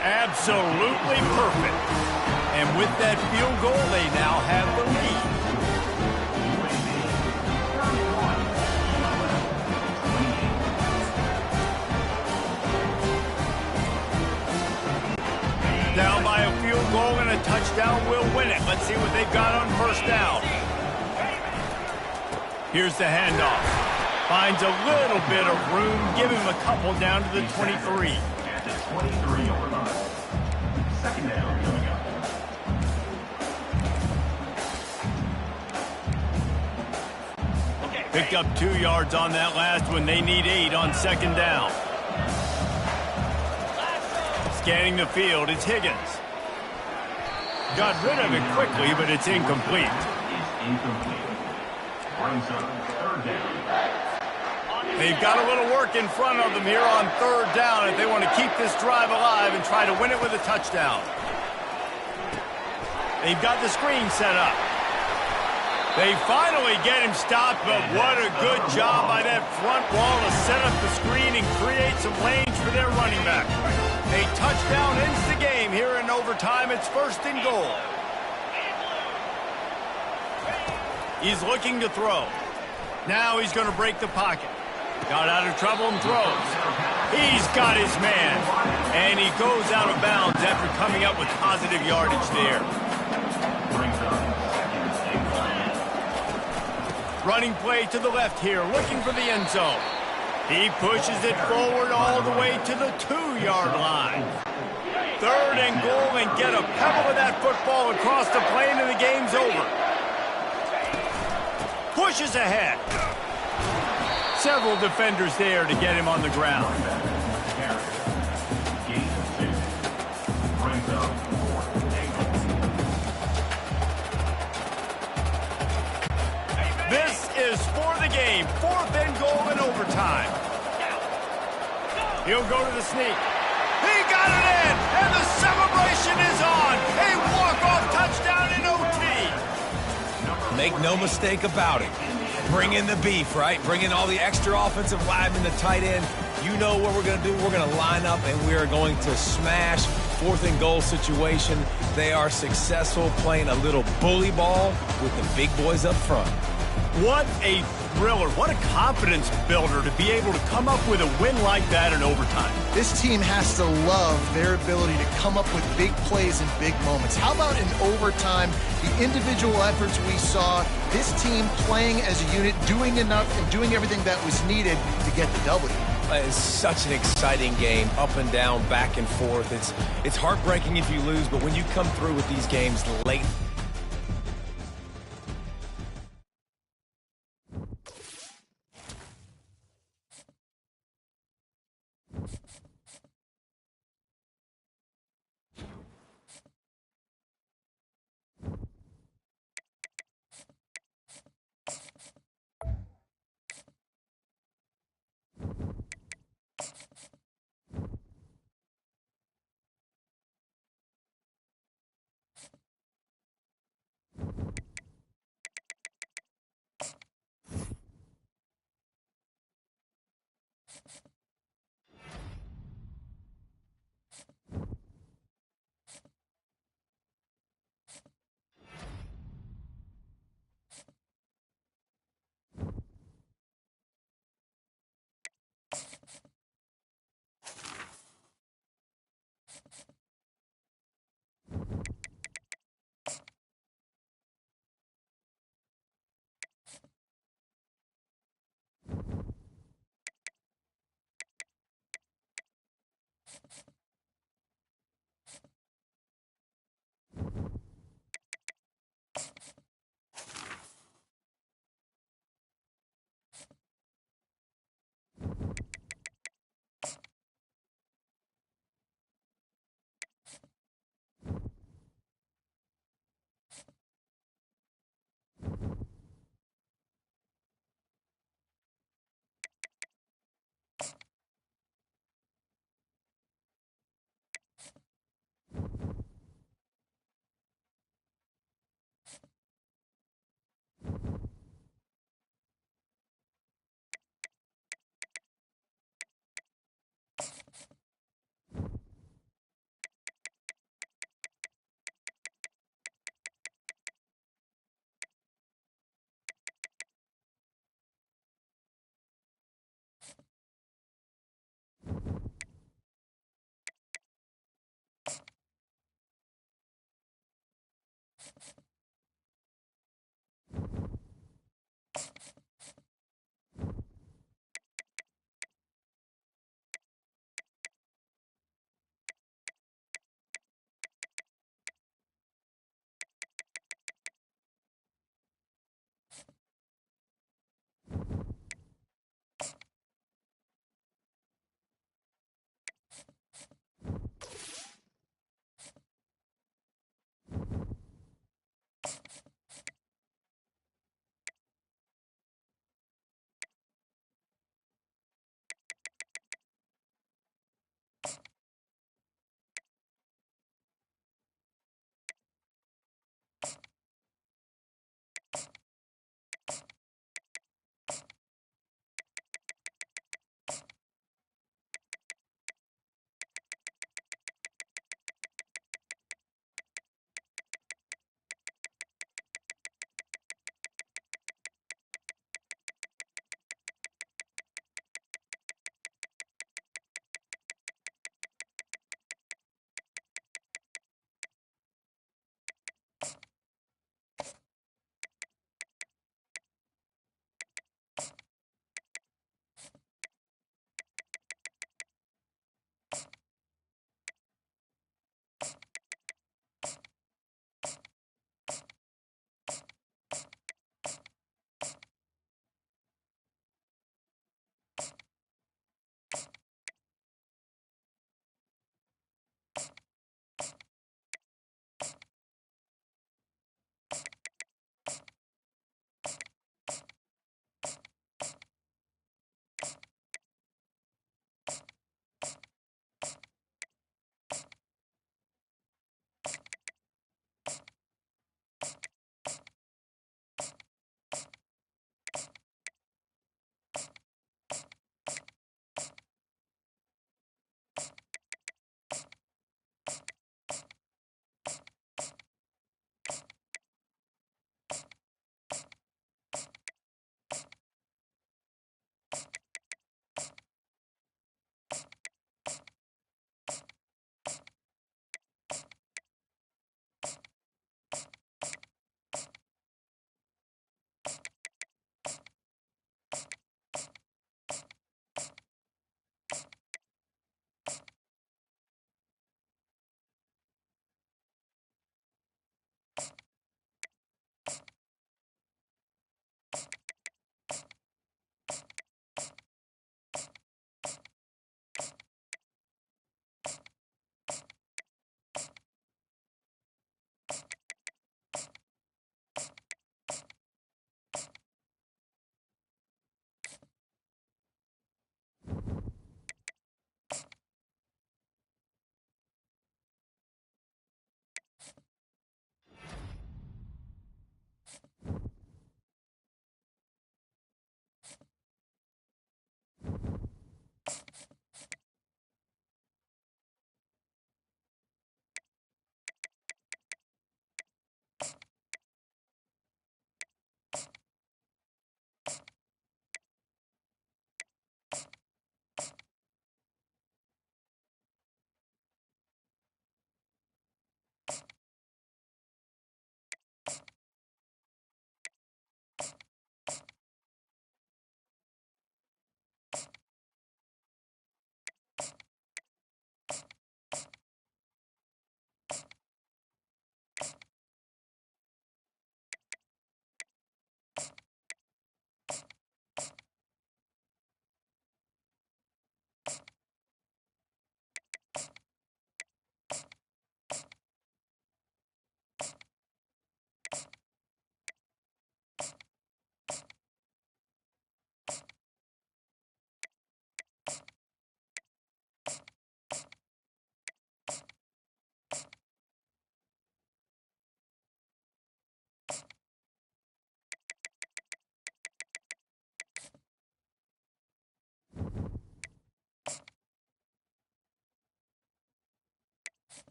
Absolutely perfect. And with that field goal, they now have the lead. Down by a field goal and a touchdown will win it. Let's see what they've got on 1st down. Here's the handoff. Finds a little bit of room. Give him a couple down to the 23. 23 over 9. 2nd down coming up. Picked up 2 yards on that last one. They need 8 on 2nd down. Scanning the field, it's Higgins. Got rid of it quickly, but it's incomplete. Brings up 3rd down. They've got a little work in front of them here on 3rd down if they want to keep this drive alive and try to win it with a touchdown. They've got the screen set up. They finally get him stopped, but what a good job by that front wall to set up the screen and create some lanes for their running back. A touchdown ends the game here in overtime. It's 1st and goal. He's looking to throw. Now he's going to break the pocket. Got out of trouble and throws. He's got his man. And he goes out of bounds after coming up with positive yardage there. Running play to the left here, looking for the end zone. He pushes it forward all the way to the 2-yard line. 3rd and goal, and get a pebble of that football across the plane and the game's over. Pushes ahead. Several defenders there to get him on the ground. This is for the game. 4th and goal in overtime. He'll go to the sneak. He got it in, and the celebration is on. A walk-off touchdown in OT. Make no mistake about it. Bring in the beef, right? Bring in all the extra offensive linemen, the tight end. You know what we're going to do. We're going to line up, and we are going to smash 4th and goal situation. They are successful playing a little bully ball with the big boys up front. What a thriller. What a confidence builder to be able to come up with a win like that in overtime. This team has to love their ability to come up with big plays in big moments. How about in overtime, the individual efforts we saw, this team playing as a unit, doing enough and doing everything that was needed to get the W. It's such an exciting game, up and down, back and forth. It's heartbreaking if you lose, but when you come through with these games late,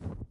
you